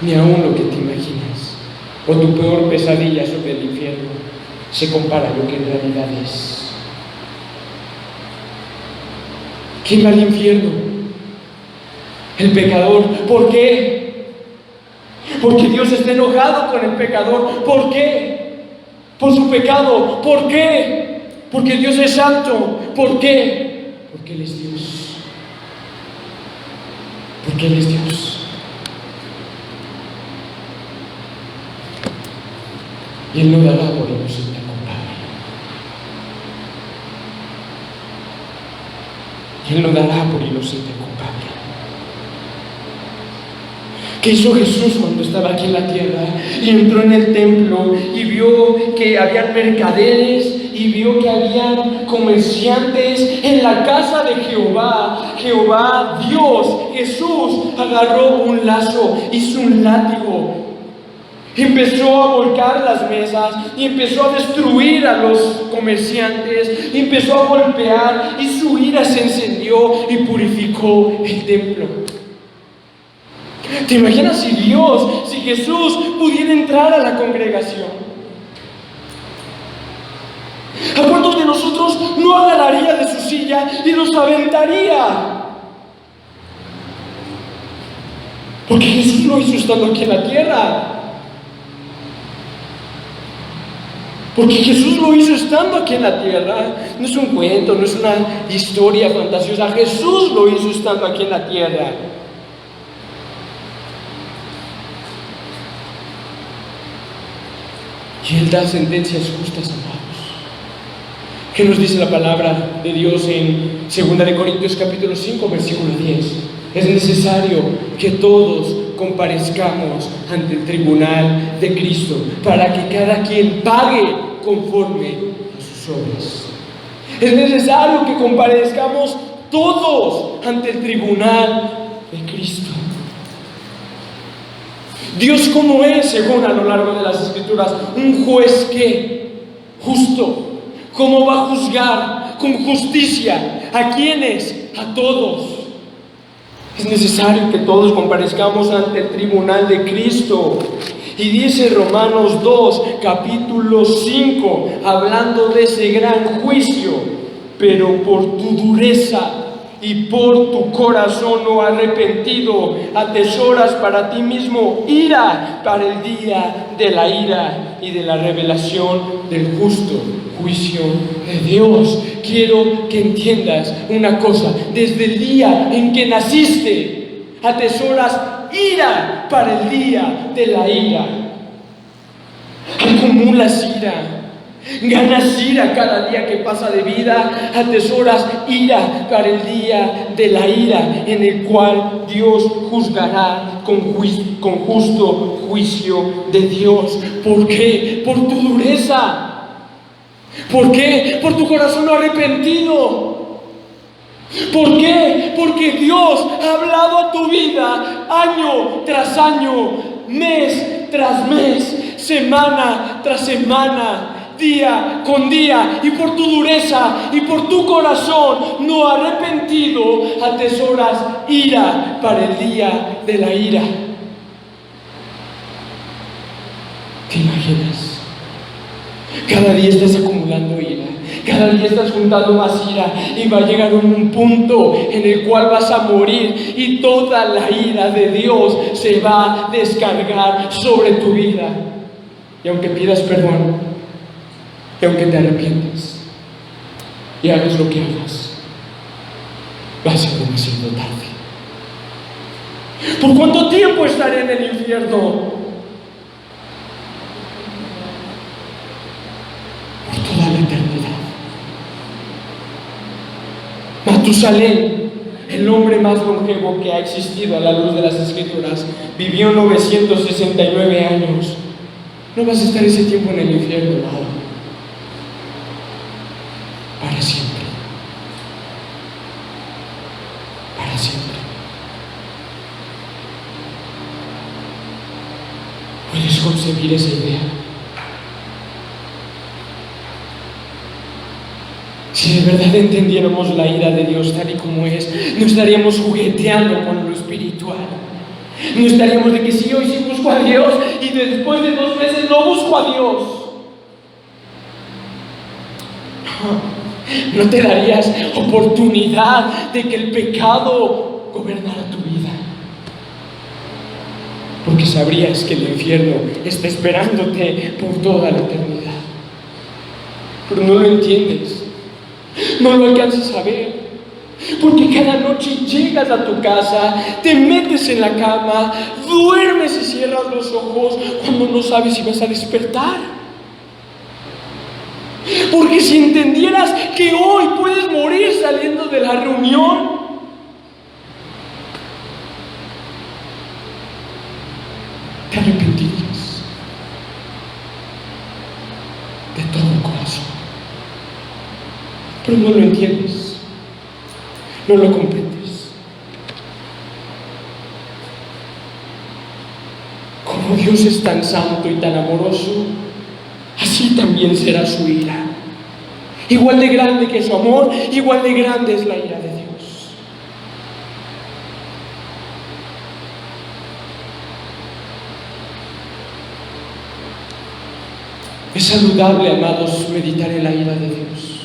No. Ni aún lo que te imaginas o tu peor pesadilla sobre el infierno se compara a lo que en realidad es. ¿Quién va al infierno? El pecador. ¿Por qué? Porque Dios está enojado con el pecador. ¿Por qué? Por su pecado. ¿Por qué? Porque Dios es santo. ¿Por qué? Porque Él es Dios. Porque Él es Dios. Y Él no dará por inocente culpable. Y Él no dará por inocente culpable. ¿Qué hizo Jesús cuando estaba aquí en la tierra? Y entró en el templo y vio que habían mercaderes y vio que habían comerciantes en la casa de Jehová. Jehová, Dios, Jesús, agarró un lazo, hizo un látigo. Empezó a volcar las mesas y empezó a destruir a los comerciantes, y empezó a golpear y su ira se encendió y purificó el templo. ¿Te imaginas si Jesús pudiera entrar a la congregación? ¿A cuántos de nosotros no agarraría de su silla y los aventaría? Porque Jesús lo hizo estando aquí en la tierra. Porque Jesús lo hizo estando aquí en la tierra. No es un cuento, no es una historia fantasiosa. Jesús lo hizo estando aquí en la tierra. y Él da sentencias justas, amados. ¿Qué nos dice la palabra de Dios en 2 Corintios capítulo 5, versículo 10? Es necesario que todos comparezcamos ante el tribunal de Cristo para que cada quien pague conforme a sus obras. Es necesario que comparezcamos todos ante el tribunal de Cristo. Dios, ¿cómo es, según a lo largo de las Escrituras? Un juez que justo. ¿Cómo va a juzgar con justicia? ¿A quiénes? A todos. Es necesario que todos comparezcamos ante el tribunal de Cristo. Y dice Romanos 2, capítulo 5, hablando de ese gran juicio: pero por tu dureza y por tu corazón no arrepentido, atesoras para ti mismo ira para el día de la ira y de la revelación del justo juicio de Dios. Quiero que entiendas una cosa: desde el día en que naciste, atesoras ira para el día de la ira. Acumulas ira. Ganas ira cada día que pasa de vida, atesoras ira para el día de la ira, en el cual Dios juzgará con justo juicio de Dios. ¿Por qué? Por tu dureza. ¿Por qué? Por tu corazón no arrepentido. ¿Por qué? Porque Dios ha hablado a tu vida año tras año, mes tras mes, semana tras semana, día con día, y por tu dureza y por tu corazón no arrepentido, atesoras ira para el día de la ira. ¿Te imaginas? Cada día estás acumulando ira, cada día estás juntando más ira, y va a llegar un punto en el cual vas a morir y toda la ira de Dios se va a descargar sobre tu vida. Y aunque pidas perdón, y aunque te arrepientes y hagas lo que hagas, va a ser demasiado tarde. ¿Por cuánto tiempo estaré en el infierno? Por toda la eternidad. Matusalén, el hombre más longevo que ha existido a la luz de las Escrituras, vivió 969 años. No vas a estar ese tiempo en el infierno, nada. Para siempre. Para siempre. ¿Puedes concebir esa idea? Si de verdad entendiéramos la ira de Dios tal y como es, no estaríamos jugueteando con lo espiritual. No estaríamos de que si hoy sí busco a Dios y después de 2 meses no busco a Dios. No te darías oportunidad de que el pecado gobernara tu vida, porque sabrías que el infierno está esperándote por toda la eternidad. Pero no lo entiendes, no lo alcanzas a ver, porque cada noche llegas a tu casa, te metes en la cama, duermes y cierras los ojos cuando no sabes si vas a despertar. Porque si entendieras que hoy puedes morir saliendo de la reunión, te arrepentirías de todo corazón. Pero no lo entiendes, no lo comprendes. Como Dios es tan santo y tan amoroso, así también será su ira. Igual de grande que su amor, igual de grande es la ira de Dios. Es saludable, amados, meditar en la ira de Dios.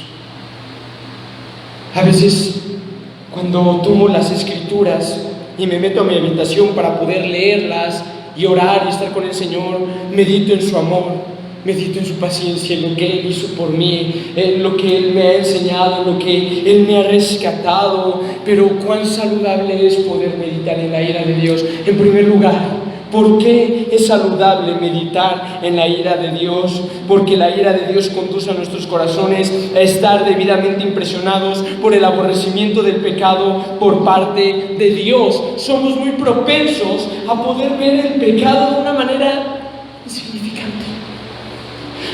A veces, cuando tomo las Escrituras y me meto a mi habitación para poder leerlas y orar y estar con el Señor, medito en su amor. Medito en su paciencia, en lo que Él hizo por mí, en lo que Él me ha enseñado, en lo que Él me ha rescatado. Pero cuán saludable es poder meditar en la ira de Dios. En primer lugar, ¿Por qué es saludable meditar en la ira de Dios? Porque la ira de Dios conduce a nuestros corazones a estar debidamente impresionados por el aborrecimiento del pecado por parte de Dios. Somos muy propensos a poder ver el pecado de una manera insignificante.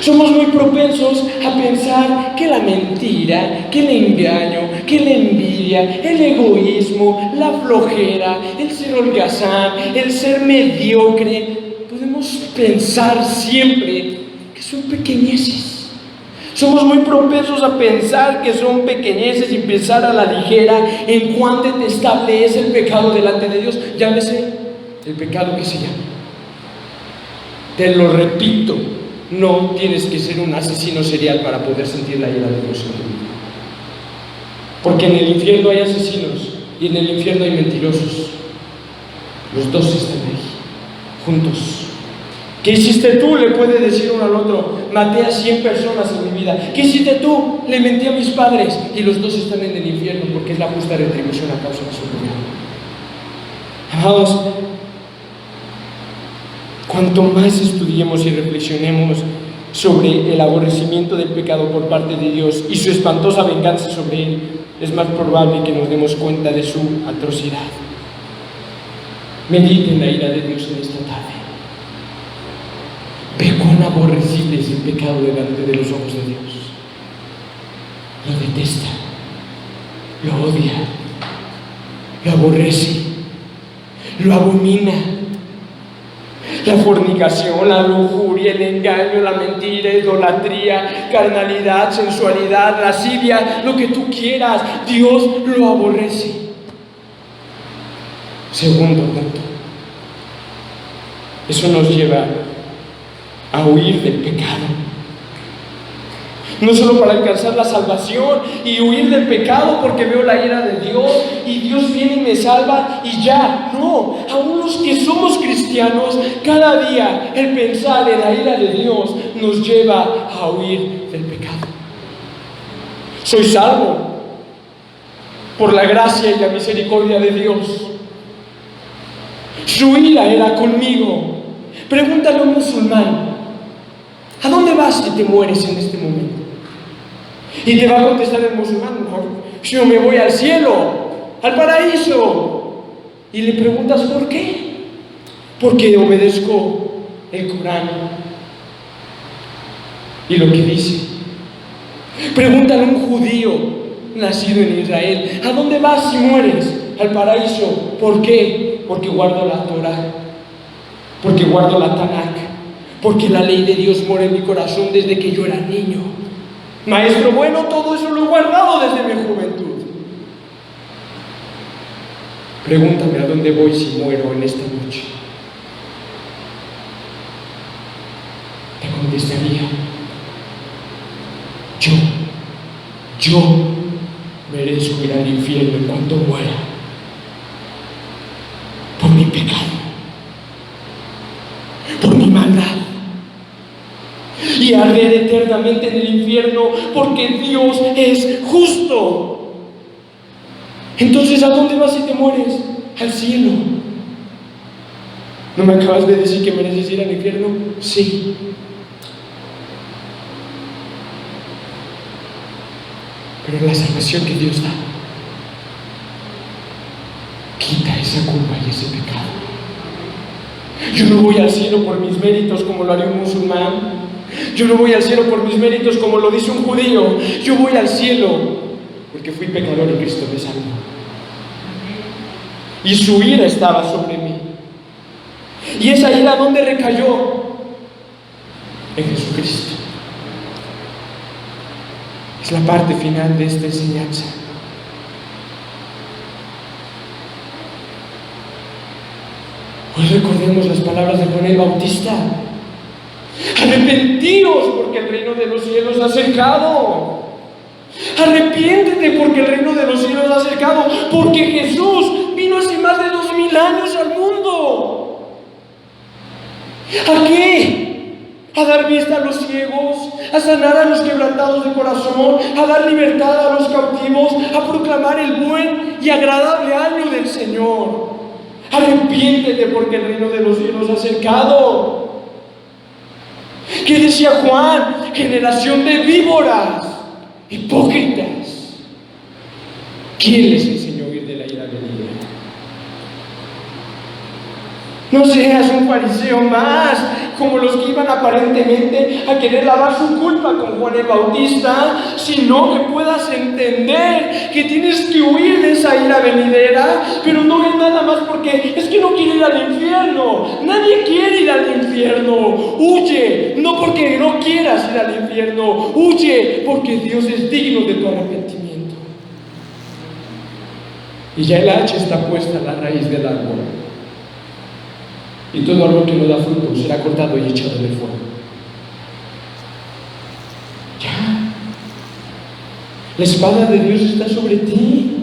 Somos muy propensos a pensar que la mentira, que el engaño, que la envidia, el egoísmo, la flojera, el ser holgazán, el ser mediocre, podemos pensar siempre que son pequeñeces. Somos muy propensos a pensar que son pequeñeces y pensar a la ligera en cuán detestable es el pecado delante de Dios. Llámese el pecado que se llame. Te lo repito. No tienes que ser un asesino serial para poder sentir la ira de Dios en tu vida. Porque en el infierno hay asesinos y en el infierno hay mentirosos. Los dos están ahí, juntos. ¿Qué hiciste tú? Le puede decir uno al otro. Maté a 100 personas en mi vida. ¿Qué hiciste tú? Le mentí a mis padres. Y los dos están en el infierno porque es la justa retribución a causa de su pecado. Amados, cuanto más estudiemos y reflexionemos sobre el aborrecimiento del pecado por parte de Dios y su espantosa venganza sobre él, es más probable que nos demos cuenta de su atrocidad. Medite en la ira de Dios en esta tarde. Ve cuán aborrecible es el pecado delante de los ojos de Dios. Lo detesta, lo odia, lo aborrece, lo abomina. La fornicación, la lujuria, el engaño, la mentira, idolatría, carnalidad, sensualidad, lascivia, lo que tú quieras, Dios lo aborrece. Segundo punto, eso nos lleva a huir del pecado. No solo para alcanzar la salvación y huir del pecado porque veo la ira de Dios y Dios viene y me salva y ya. No, aún los que somos cristianos, cada día el pensar en la ira de Dios nos lleva a huir del pecado. Soy salvo por la gracia y la misericordia de Dios. Su ira era conmigo. Pregúntale a un musulmán: ¿a dónde vas si te mueres en este momento? Y te va a contestar el musulmán: yo me voy al cielo, al paraíso. Y le preguntas: ¿por qué? Porque obedezco el Corán y lo que dice. Pregúntale a un judío nacido en Israel: ¿a dónde vas si mueres? Al paraíso. ¿Por qué? Porque guardo la Torah, porque guardo la Tanakh, porque la ley de Dios mora en mi corazón desde que yo era niño. Maestro, bueno, todo eso lo he guardado desde mi juventud. Pregúntame a dónde voy si muero en esta noche. Te contestaría: yo merezco ir al infierno en cuanto muera por mi pecado, por mi maldad, y arder eternamente en el infierno porque Dios es justo. Entonces, ¿a dónde vas si te mueres? Al cielo. ¿No me acabas de decir que mereces ir al infierno? Sí. Pero la salvación que Dios da quita esa culpa y ese pecado. Yo no voy al cielo por mis méritos como lo haría un musulmán. Yo no voy al cielo por mis méritos como lo dice un judío. Yo voy al cielo porque fui pecador y Cristo me salvó. Y su ira estaba sobre mí. ¿Y esa ira dónde recayó? En Jesucristo. Es la parte final de esta enseñanza. Hoy recordemos las palabras de Juan el Bautista: arrepentíos porque el reino de los cielos se ha acercado. Arrepiéntete porque el reino de los cielos se ha acercado. Porque Jesús vino hace más de 2000 años al mundo. ¿A qué? A dar vista a los ciegos, a sanar a los quebrantados de corazón, a dar libertad a los cautivos, a proclamar el buen y agradable año del Señor. Arrepiéntete porque el reino de los cielos se ha acercado. ¿Qué decía Juan? Generación de víboras, hipócritas. ¿Quién les enseñó a huir de la ira venidera? No seas un fariseo más, como los que iban aparentemente a querer lavar su culpa con Juan el Bautista, sino que puedas entender que tienes que huir de esa ira venidera, pero no es nada más porque es que no quiero ir al infierno. Nadie quiere ir al infierno. Huye, no porque no quieras ir al infierno, huye porque Dios es digno de tu arrepentimiento. Y ya el hacha está puesta en la raíz del árbol. Y todo árbol que no da fruto será cortado y echado en el fuego. Ya. La espada de Dios está sobre ti.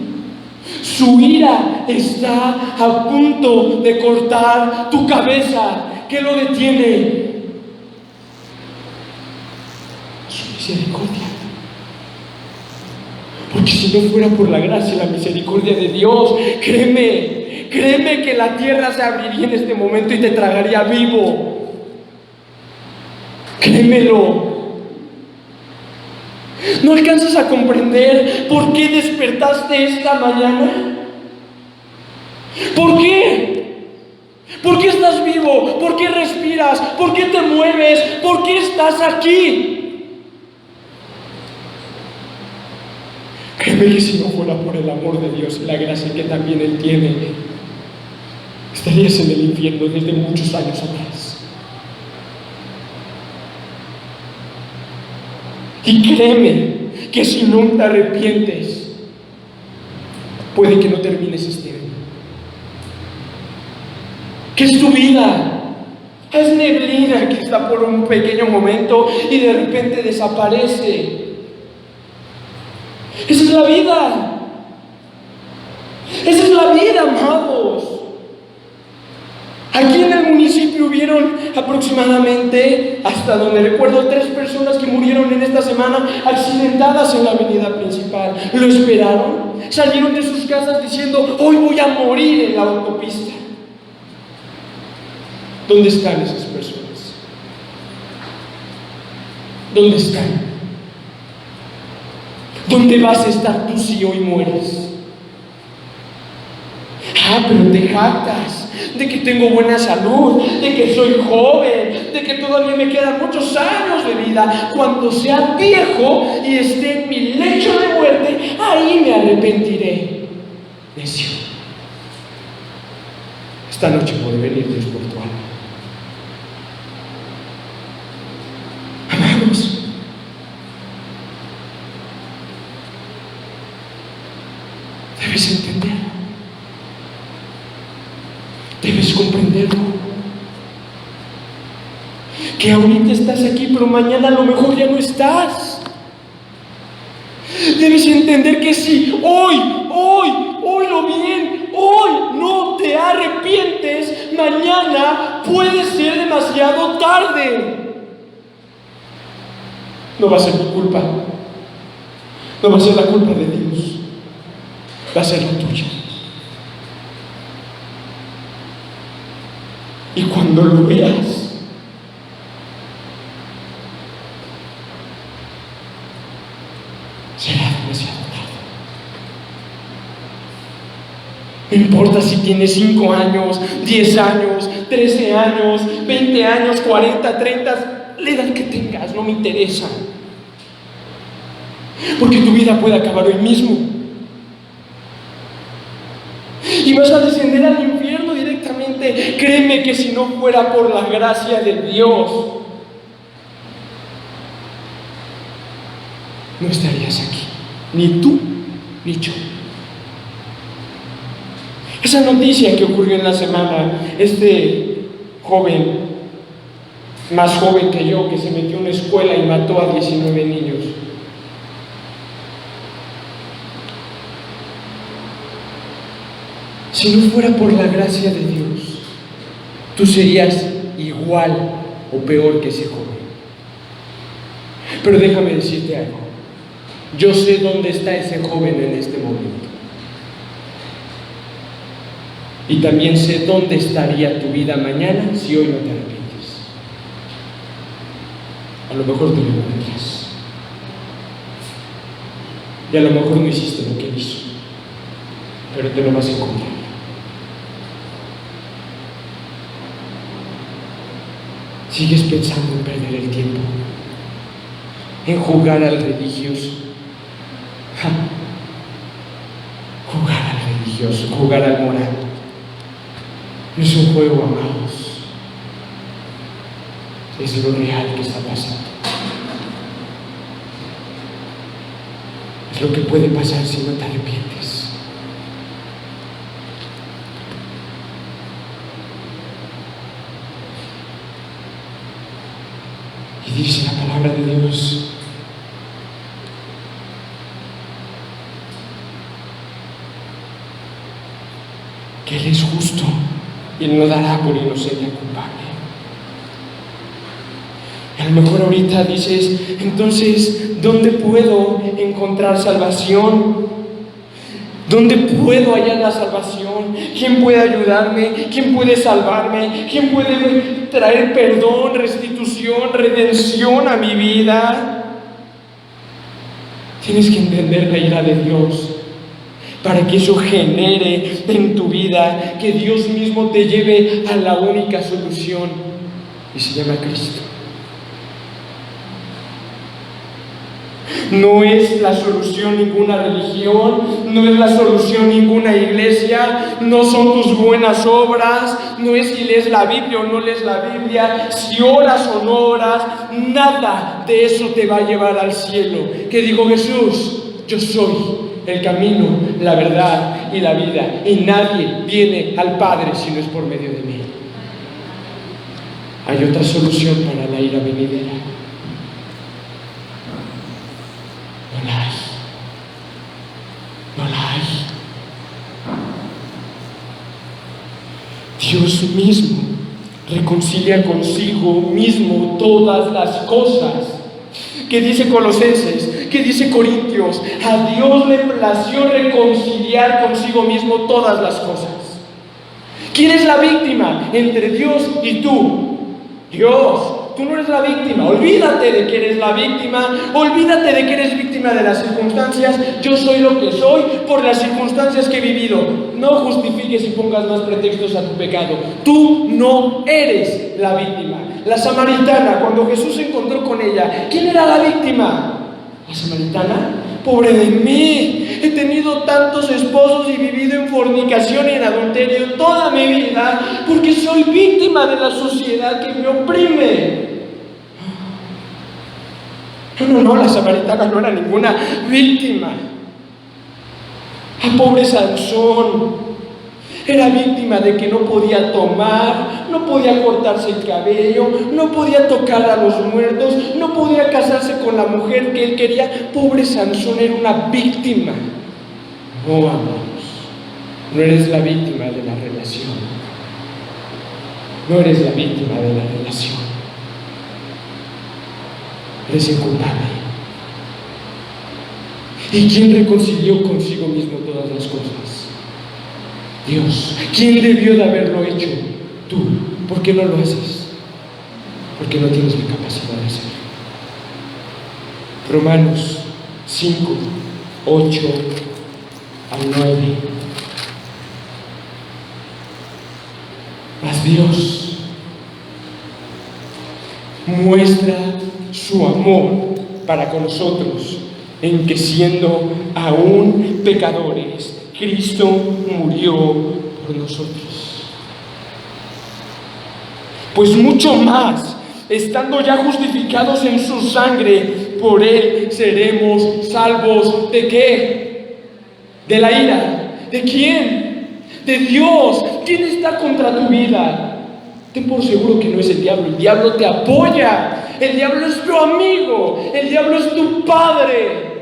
Su ira está a punto de cortar tu cabeza. ¿Qué lo detiene? Su misericordia. Porque si no fuera por la gracia y la misericordia de Dios, créeme que la tierra se abriría en este momento y te tragaría vivo. Créemelo. ¿No alcanzas a comprender por qué despertaste esta mañana? ¿Por qué? ¿Por qué estás vivo? ¿Por qué respiras? ¿Por qué te mueves? ¿Por qué estás aquí? Créeme que si no fuera por el amor de Dios y la gracia que también Él tiene, estarías en el infierno desde muchos años atrás. Y créeme que si no te arrepientes, puede que no termines este año. ¿Qué es tu vida? Es neblina que está por un pequeño momento y de repente desaparece. Esa es la vida. Esa es la vida, amados. Aquí en el municipio hubieron aproximadamente, hasta donde recuerdo, 3 personas que murieron en esta semana accidentadas en la avenida principal. Lo esperaron, salieron de sus casas diciendo: hoy voy a morir en la autopista. ¿Dónde están esas personas? ¿Dónde están? ¿Dónde vas a estar tú si hoy mueres? Pero te jactas de que tengo buena salud, de que soy joven, de que todavía me quedan muchos años de vida. Cuando sea viejo y esté en mi lecho de muerte, ahí me arrepentiré. Necio. Esta noche puede venir Dios por tu alma. Amados, debes entenderlo. Debes comprenderlo. Que ahorita estás aquí, pero mañana a lo mejor ya no estás. Debes entender que si oílo bien, hoy no te arrepientes, mañana puede ser demasiado tarde. No va a ser tu culpa. No va a ser la culpa de Dios. Va a ser la tuya. Y cuando lo veas, será demasiado tarde. No importa si tienes 5 años, 10 años, 13 años, 20 años, 40, 30, la edad que tengas, no me interesa. Porque tu vida puede acabar hoy mismo. Y vas a descender al infierno directamente. Créeme que si no fuera por la gracia de Dios, no estarías aquí. Ni tú, ni yo. Esa noticia que ocurrió en la semana, este joven, más joven que yo, que se metió en una escuela y mató a 19 niños. Si no fuera por la gracia de Dios, tú serías igual o peor que ese joven. Pero déjame decirte algo. Yo sé dónde está ese joven en este momento. Y también sé dónde estaría tu vida mañana si hoy no te arrepientes. A lo mejor te lo encuentras. Y a lo mejor no hiciste lo que él hizo, pero te lo vas a encontrar. Sigues pensando en perder el tiempo, en jugar al religioso. Jugar al religioso, jugar al moral. No es un juego, amados. Es lo real que está pasando. Es lo que puede pasar si no te arrepientes. Y dice la palabra de Dios: que Él es justo y Él no dará por inocencia culpable. Y a lo mejor ahorita dices: entonces, ¿dónde puedo encontrar salvación? ¿Dónde puedo hallar la salvación? ¿Quién puede ayudarme? ¿Quién puede salvarme? ¿Quién puede traer perdón, restitución, redención a mi vida? Tienes que entender la ira de Dios para que eso genere en tu vida que Dios mismo te lleve a la única solución, y se llama Cristo. No es la solución ninguna religión, no es la solución ninguna iglesia, no son tus buenas obras, no es si lees la Biblia o no lees la Biblia, si oras o no oras, nada de eso te va a llevar al cielo. Que dijo Jesús: yo soy el camino, la verdad y la vida, y nadie viene al Padre si no es por medio de mí. Hay otra solución para la ira venidera. No la hay. No la hay. Dios mismo reconcilia consigo mismo todas las cosas. ¿Qué dice Colosenses? ¿Qué dice Corintios? A Dios le plació reconciliar consigo mismo todas las cosas. ¿Quién es la víctima entre Dios y tú? Dios. Tú no eres la víctima. Olvídate de que eres la víctima. Olvídate de que eres víctima de las circunstancias. Yo soy lo que soy por las circunstancias que he vivido. No justifiques y pongas más pretextos a tu pecado. Tú no eres la víctima. La samaritana, cuando Jesús se encontró con ella, ¿quién era la víctima? ¿La samaritana? Pobre de mí, he tenido tantos esposos y vivido en fornicación y en adulterio toda mi vida porque soy víctima de la sociedad que me oprime. No, la samaritana no era ninguna víctima. Pobre Sansón era víctima de que no podía tomar, no podía cortarse el cabello, no podía tocar a los muertos, no podía casarse con la mujer que él quería. Pobre Sansón era una víctima. No, amados, no eres la víctima de la relación. No eres la víctima de la relación. Eres el culpable. ¿Y quién reconcilió consigo mismo todas las cosas? Dios. ¿Quién debió de haberlo hecho? Tú. ¿Por qué no lo haces? Porque no tienes la capacidad de hacerlo. Romanos 5, 8 al 9. Mas Dios muestra su amor para con nosotros en que, siendo aún pecadores, Cristo murió por nosotros. Pues mucho más, estando ya justificados en su sangre, por Él seremos salvos. ¿De qué? De la ira. ¿De quién? De Dios. ¿Quién está contra tu vida? Ten por seguro que no es el diablo te apoya, el diablo es tu amigo, el diablo es tu padre.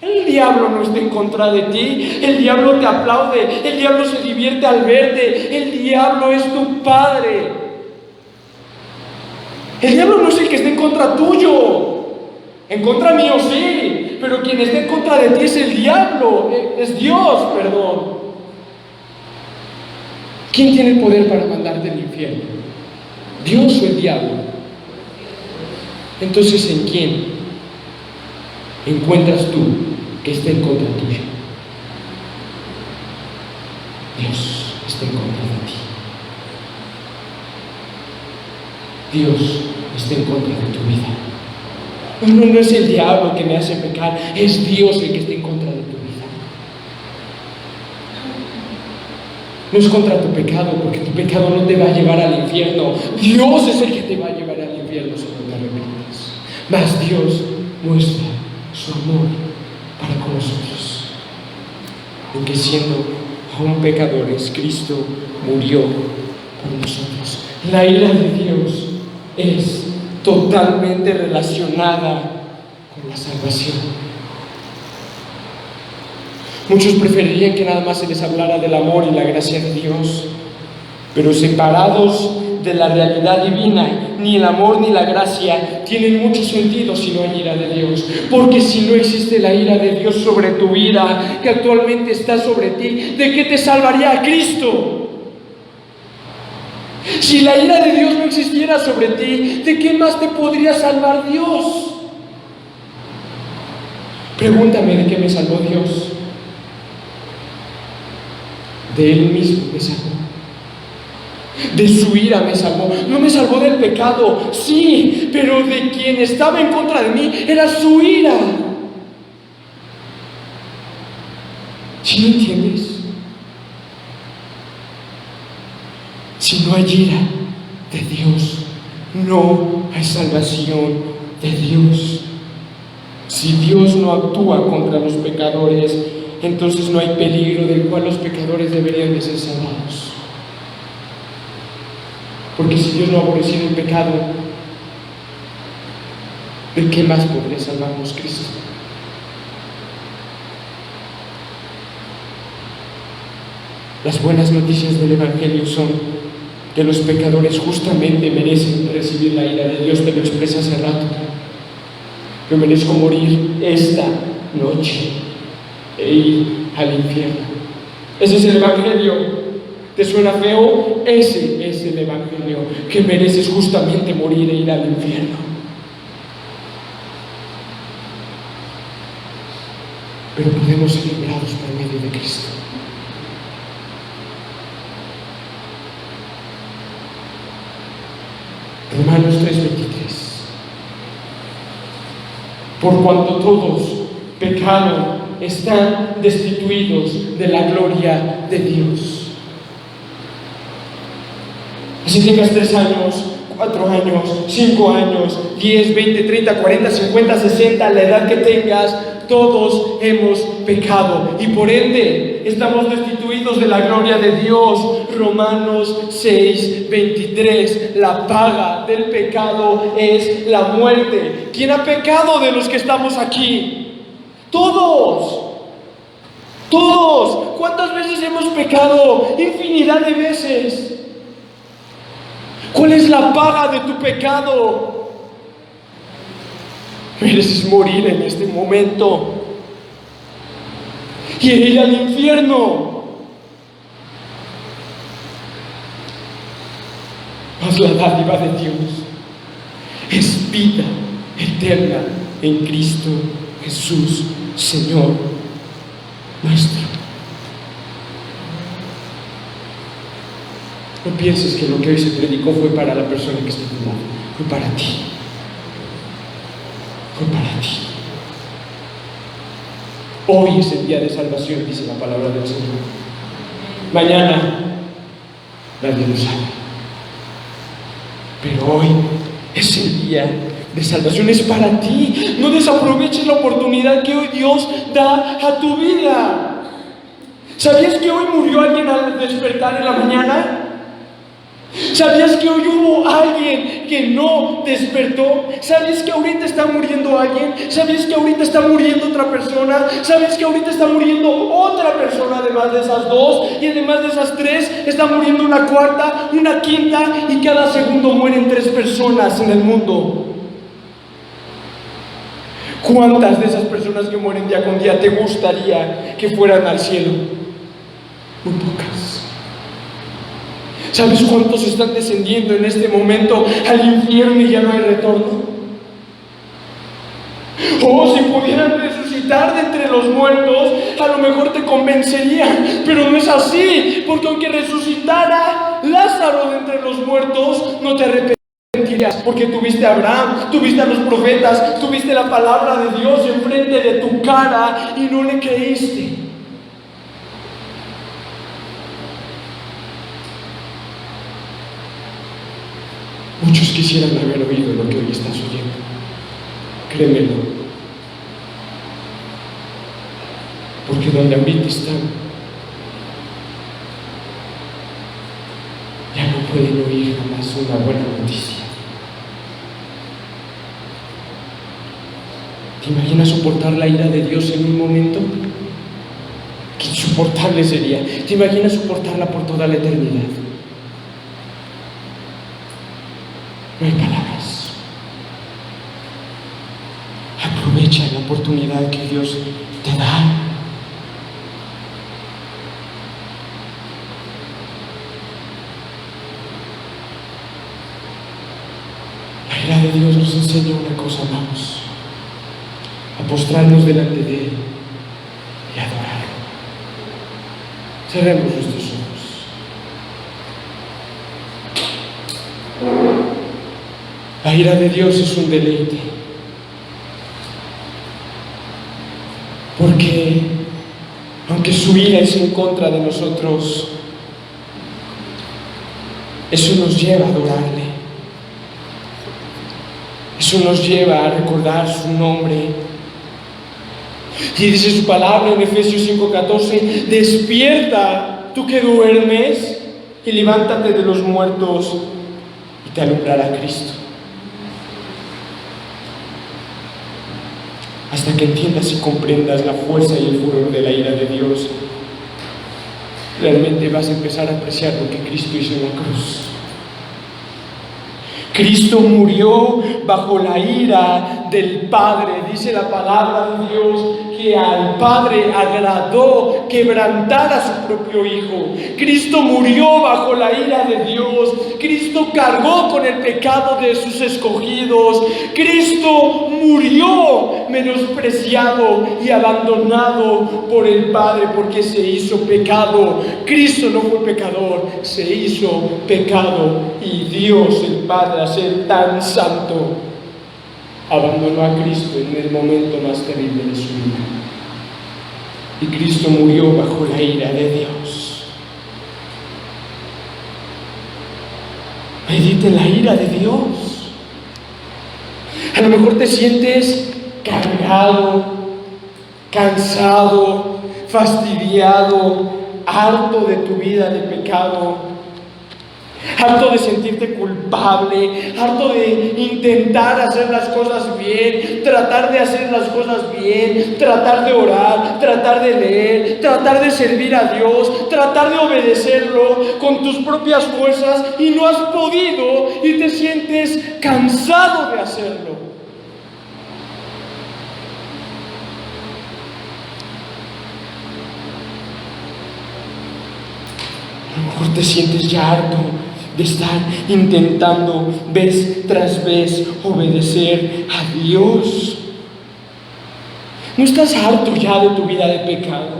El diablo no está en contra de ti, el diablo te aplaude, el diablo se divierte al verte, el diablo es tu padre. El diablo no es el que está en contra tuyo, en contra mío sí, pero quien está en contra de ti es el diablo, es Dios, perdón. ¿Quién tiene el poder para mandarte al infierno? ¿Dios o el diablo? Entonces, ¿en quién encuentras tú que esté en contra tuyo? Dios está en contra de ti. Dios está en contra de tu vida. No es el diablo que me hace pecar, es Dios el que está en contra de tu vida. No es contra tu pecado, porque tu pecado no te va a llevar al infierno. Dios es el que te va a llevar al infierno si no te arrepientes. Mas Dios muestra su amor para con nosotros, en que siendo aún pecadores, Cristo murió por nosotros. La ira de Dios es totalmente relacionada con la salvación. Muchos preferirían que nada más se les hablara del amor y la gracia de Dios, pero separados de la realidad divina, ni el amor ni la gracia tienen mucho sentido si no hay ira de Dios. Porque si no existe la ira de Dios sobre tu vida, que actualmente está sobre ti, ¿de qué te salvaría Cristo? Si la ira de Dios no existiera sobre ti, ¿de qué más te podría salvar Dios? Pregúntame, ¿de qué me salvó Dios? De Él mismo me salvó. De su ira me salvó. No me salvó del pecado, sí, pero de quien estaba en contra de mí era su ira. ¿Sí me entiendes? Si no hay ira de Dios, no hay salvación de Dios. Si Dios no actúa contra los pecadores, entonces no hay peligro del cual los pecadores deberían de ser salvados. Porque si Dios no ha aborrecido el pecado, ¿de qué más podría salvarnos Cristo? Las buenas noticias del Evangelio son que los pecadores justamente merecen recibir la ira de Dios. Te lo expresé hace rato. Yo merezco morir esta noche e ir al infierno. Ese es el Evangelio. ¿Te suena feo? Ese es el Evangelio, que mereces justamente morir e ir al infierno. Pero podemos ser liberados por medio de Cristo. Romanos 3:23. Por cuanto todos pecaron, están destituidos de la gloria de Dios. Si tengas 3 años, 4 años, 5 años, 10, 20, 30, 40, 50, 60, la edad que tengas, todos hemos pecado y por ende estamos destituidos de la gloria de Dios. Romanos 6:23. La paga del pecado es la muerte. ¿Quién ha pecado de los que estamos aquí? Todos. Todos. ¿Cuántas veces hemos pecado? Infinidad de veces. ¿Cuál es la paga de tu pecado? Mereces morir en este momento y ir al infierno. Mas la dádiva de Dios es vida eterna en Cristo Jesús, Señor nuestro. No pienses que lo que hoy se predicó fue para la persona que está a tu lado. Fue para ti. Fue para ti. Hoy es el día de salvación, dice la palabra del Señor. Mañana nadie lo sabe. Pero hoy es el día de salvación, es para ti. No desaproveches la oportunidad que hoy Dios da a tu vida. ¿Sabías que hoy murió alguien al despertar en la mañana? ¿Sabías que hoy hubo alguien que no despertó? ¿Sabías que ahorita está muriendo alguien? ¿Sabías que ahorita está muriendo otra persona? ¿Sabías que ahorita está muriendo otra persona además de esas dos? Y además de esas tres, está muriendo una cuarta, una quinta, y cada segundo mueren 3 personas en el mundo. ¿Cuántas de esas personas que mueren día con día te gustaría que fueran al cielo? Muy pocas. ¿Sabes cuántos están descendiendo en este momento al infierno y ya no hay retorno? Oh, si pudieran resucitar de entre los muertos, a lo mejor te convencerían, pero no es así, porque aunque resucitara Lázaro de entre los muertos, no te arrepentirías, porque tuviste a Abraham, tuviste a los profetas, tuviste la palabra de Dios enfrente de tu cara y no le creíste. Muchos quisieran haber oído lo que hoy estás oyendo. Créemelo. Porque donde ahorita están, ya no pueden oír jamás una buena noticia. ¿Te imaginas soportar la ira de Dios en un momento? Qué insoportable sería. ¿Te imaginas soportarla por toda la eternidad? No hay palabras. Aprovecha la oportunidad que Dios te da. La ira de Dios nos enseña una cosa, vamos, a postrarnos delante de Él y adorarlo. Cerremos nuestros ojos. La ira de Dios es un deleite, porque aunque su ira es en contra de nosotros, eso nos lleva a adorarle. Eso nos lleva a recordar su nombre. Y dice su palabra en Efesios 5:14: despierta, tú que duermes, y levántate de los muertos, y te alumbrará Cristo. Hasta que entiendas y comprendas la fuerza y el furor de la ira de Dios, realmente vas a empezar a apreciar lo que Cristo hizo en la cruz. Cristo murió bajo la ira del Padre. Dice la palabra de Dios que al Padre agradó quebrantar a su propio Hijo. Cristo murió bajo la ira de Dios. Cristo cargó con el pecado de sus escogidos. Cristo murió menospreciado y abandonado por el Padre porque se hizo pecado. Cristo no fue pecador, se hizo pecado, y Dios el Padre, a ser tan santo, abandonó a Cristo en el momento más terrible de su vida. Y Cristo murió bajo la ira de Dios. Medite en la ira de Dios. A lo mejor te sientes cargado, cansado, fastidiado, harto de tu vida de pecado, harto de sentirte culpable, harto de intentar hacer las cosas bien, tratar de hacer las cosas bien, tratar de orar, tratar de leer, tratar de servir a Dios, tratar de obedecerlo con tus propias fuerzas, y no has podido y te sientes cansado de hacerlo. A lo mejor te sientes ya harto de estar intentando vez tras vez obedecer a Dios. ¿No estás harto ya de tu vida de pecado?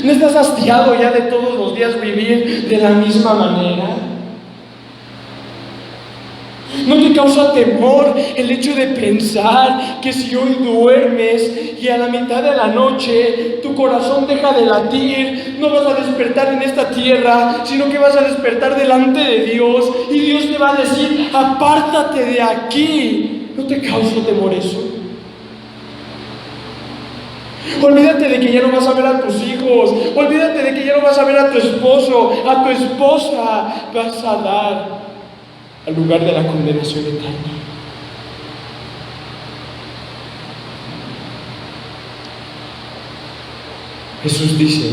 ¿No estás hastiado ya de todos los días vivir de la misma manera? ¿No te causa temor el hecho de pensar que si hoy duermes y a la mitad de la noche tu corazón deja de latir, no vas a despertar en esta tierra, sino que vas a despertar delante de Dios, y Dios te va a decir: apártate de aquí? ¿No te causa temor eso? Olvídate de que ya no vas a ver a tus hijos, olvídate de que ya no vas a ver a tu esposo, a tu esposa. Vas a dar al lugar de la condenación eterna. Jesús dice: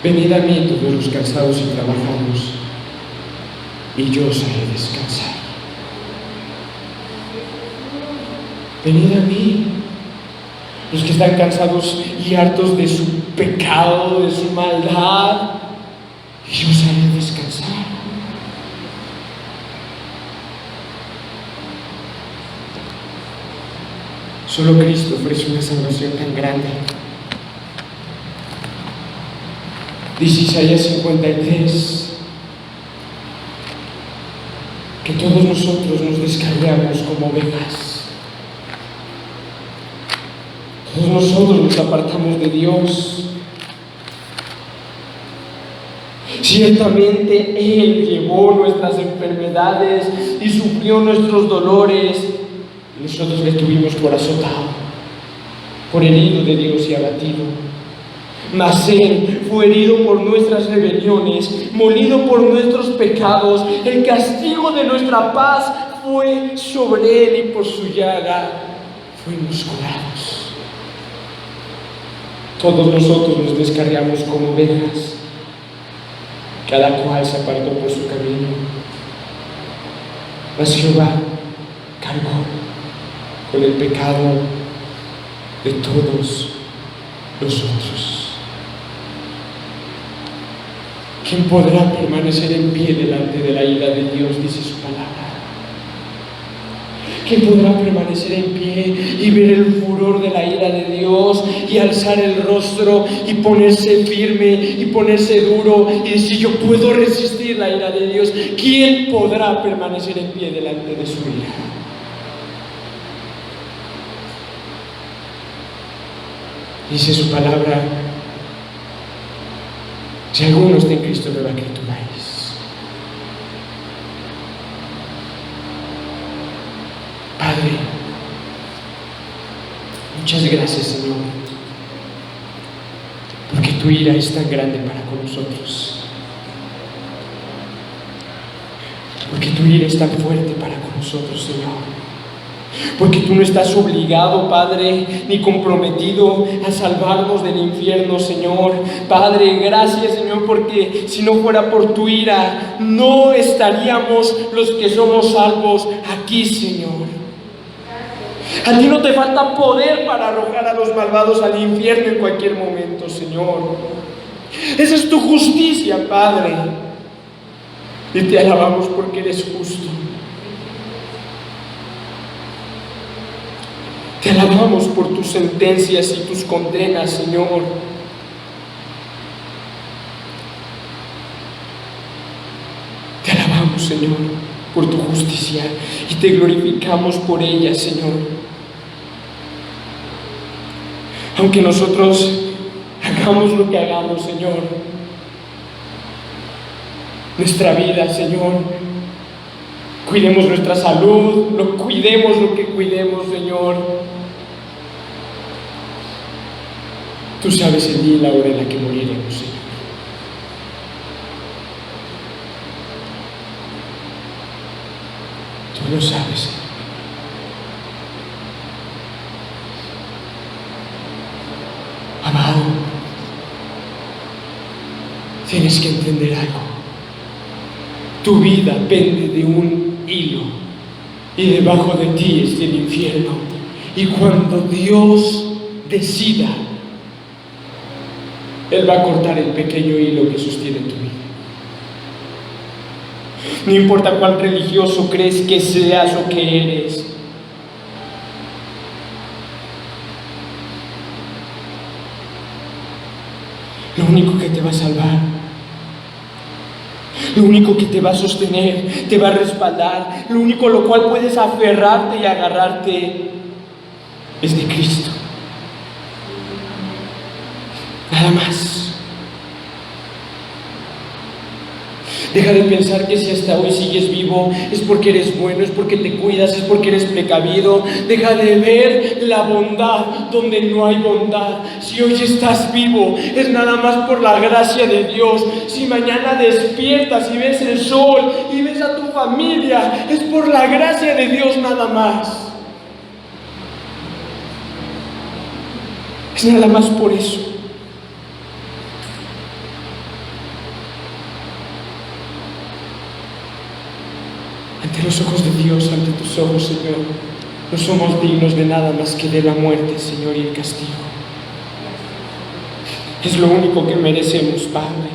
venid a mí todos los cansados y trabajados, y yo os haré descansar. Venid a mí, los que están cansados y hartos de su pecado, de su maldad, y yo os haré descansar. pasar. Solo Cristo ofrece una salvación tan grande. Dice Isaías 53 que todos nosotros nos descarriamos como ovejas. Todos nosotros nos apartamos de Dios. Ciertamente Él llevó nuestras enfermedades y sufrió nuestros dolores. Nosotros le tuvimos por azotado, por herido de Dios y abatido. Mas Él fue herido por nuestras rebeliones, molido por nuestros pecados. El castigo de nuestra paz fue sobre Él y por su llaga fuimos curados. Todos nosotros nos descarriamos como ovejas, cada cual se apartó por su camino. Mas Jehová cargó con el pecado de todos nosotros. ¿Quién podrá permanecer en pie delante de la ira de Dios? Dice su palabra. ¿Quién podrá permanecer en pie y ver el furor de la ira de Dios y alzar el rostro y ponerse firme y ponerse duro y decir: yo puedo resistir la ira de Dios? ¿Quién podrá permanecer en pie delante de su ira? Dice su palabra: si alguno está en Cristo, nueva criatura es. Padre, muchas gracias, Señor, porque tu ira es tan grande para con nosotros, porque tu ira es tan fuerte para con nosotros, Señor. Porque tú no estás obligado, Padre, ni comprometido a salvarnos del infierno, Señor. Padre, gracias, Señor, porque si no fuera por tu ira, no estaríamos los que somos salvos aquí, Señor. A ti no te falta poder para arrojar a los malvados al infierno en cualquier momento, Señor. Esa es tu justicia, Padre. Y te alabamos porque eres justo. Te alabamos por tus sentencias y tus condenas, Señor. Te alabamos, Señor, por tu justicia y te glorificamos por ella, Señor. Aunque nosotros hagamos lo que hagamos, Señor, nuestra vida, Señor, cuidemos nuestra salud, cuidemos lo que cuidemos, Señor. Tú sabes el día y la hora en la que moriremos, Señor. Tú lo sabes, Señor. Amado, tienes que entender algo. Tu vida pende de un hilo y debajo de ti está el infierno. Y cuando Dios decida, Él va a cortar el pequeño hilo que sostiene tu vida. No importa cuán religioso crees que seas o que eres. Lo único que te va a salvar, lo único que te va a sostener, te va a respaldar, lo único a lo cual puedes aferrarte y agarrarte es de Cristo. Nada más. Deja de pensar que si hasta hoy sigues vivo es porque eres bueno, es porque te cuidas, es porque eres precavido. Deja de ver la bondad donde no hay bondad. Si hoy estás vivo es nada más por la gracia de Dios. Si mañana despiertas y ves el sol y ves a tu familia, es por la gracia de Dios nada más. Es nada más por eso. Ante los ojos de Dios, ante tus ojos, Señor, no somos dignos de nada más que de la muerte, Señor, y el castigo. Es lo único que merecemos, Padre.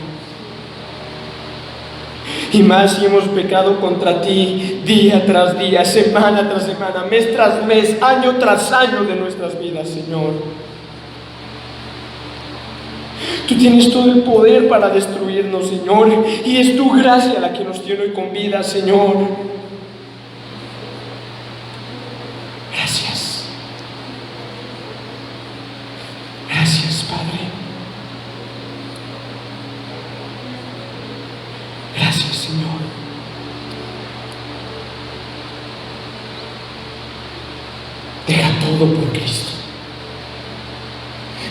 Y más si hemos pecado contra ti día tras día, semana tras semana, mes tras mes, año tras año de nuestras vidas, Señor. Tú tienes todo el poder para destruirnos, Señor, y es tu gracia la que nos tiene hoy con vida, Señor. Gracias. Gracias, Padre. Gracias, Señor. Deja todo por Cristo.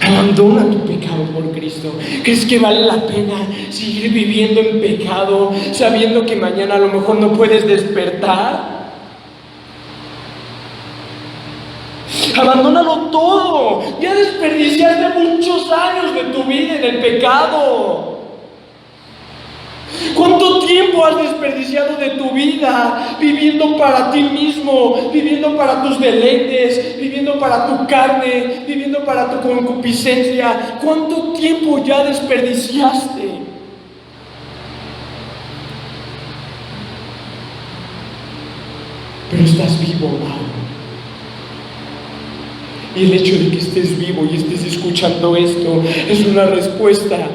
Abandona tu pecado por Cristo. ¿Crees que vale la pena seguir viviendo en pecado, sabiendo que mañana a lo mejor no puedes despertar? Abandónalo todo. Ya desperdiciaste muchos años de tu vida en el pecado. ¿Cuánto tiempo has desperdiciado de tu vida viviendo para ti mismo, viviendo para tus deleites, viviendo para tu carne, viviendo para tu concupiscencia? ¿Cuánto tiempo ya desperdiciaste? Pero estás vivo, amado. Y el hecho de que estés vivo y estés escuchando esto es una respuesta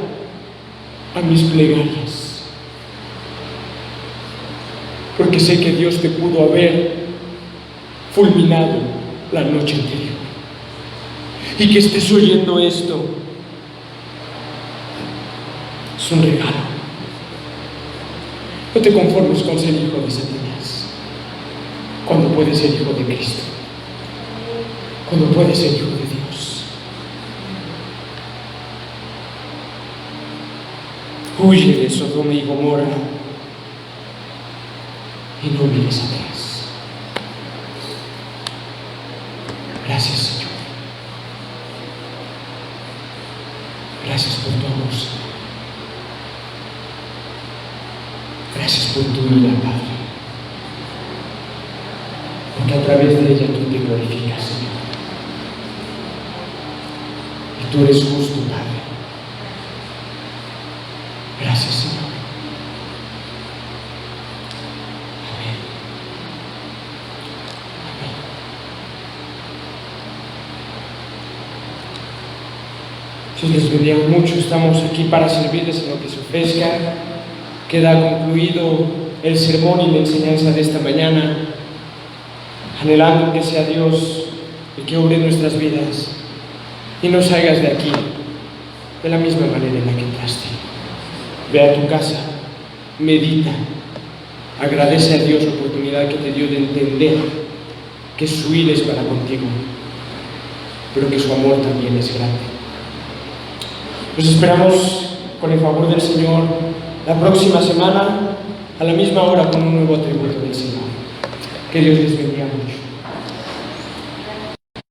a mis plegarias. Porque sé que Dios te pudo haber fulminado la noche anterior. Y que estés oyendo esto es un regalo. No te conformes con ser hijo de Satanás, cuando puedes ser hijo de Cristo, cuando puedes ser hijo de Dios. Huye de Sodoma y Gomorra y no mires atrás. Gracias, Señor. Gracias por tu amor, Señor. Gracias por tu vida, Padre. Porque a través de ella tú te glorificas, Señor. Y tú eres justo, Padre. Gracias, Señor. Dios les bendiga mucho. Estamos aquí para servirles en lo que se ofrezca. Queda concluido el sermón y la enseñanza de esta mañana, anhelando que sea Dios el que obre nuestras vidas y no salgas de aquí de la misma manera en la que entraste. Ve a tu casa, medita, agradece a Dios la oportunidad que te dio de entender que su ira es para contigo, pero que su amor también es grande. Nos esperamos con el favor del Señor la próxima semana a la misma hora con un nuevo atributo del Señor. Que Dios les bendiga mucho.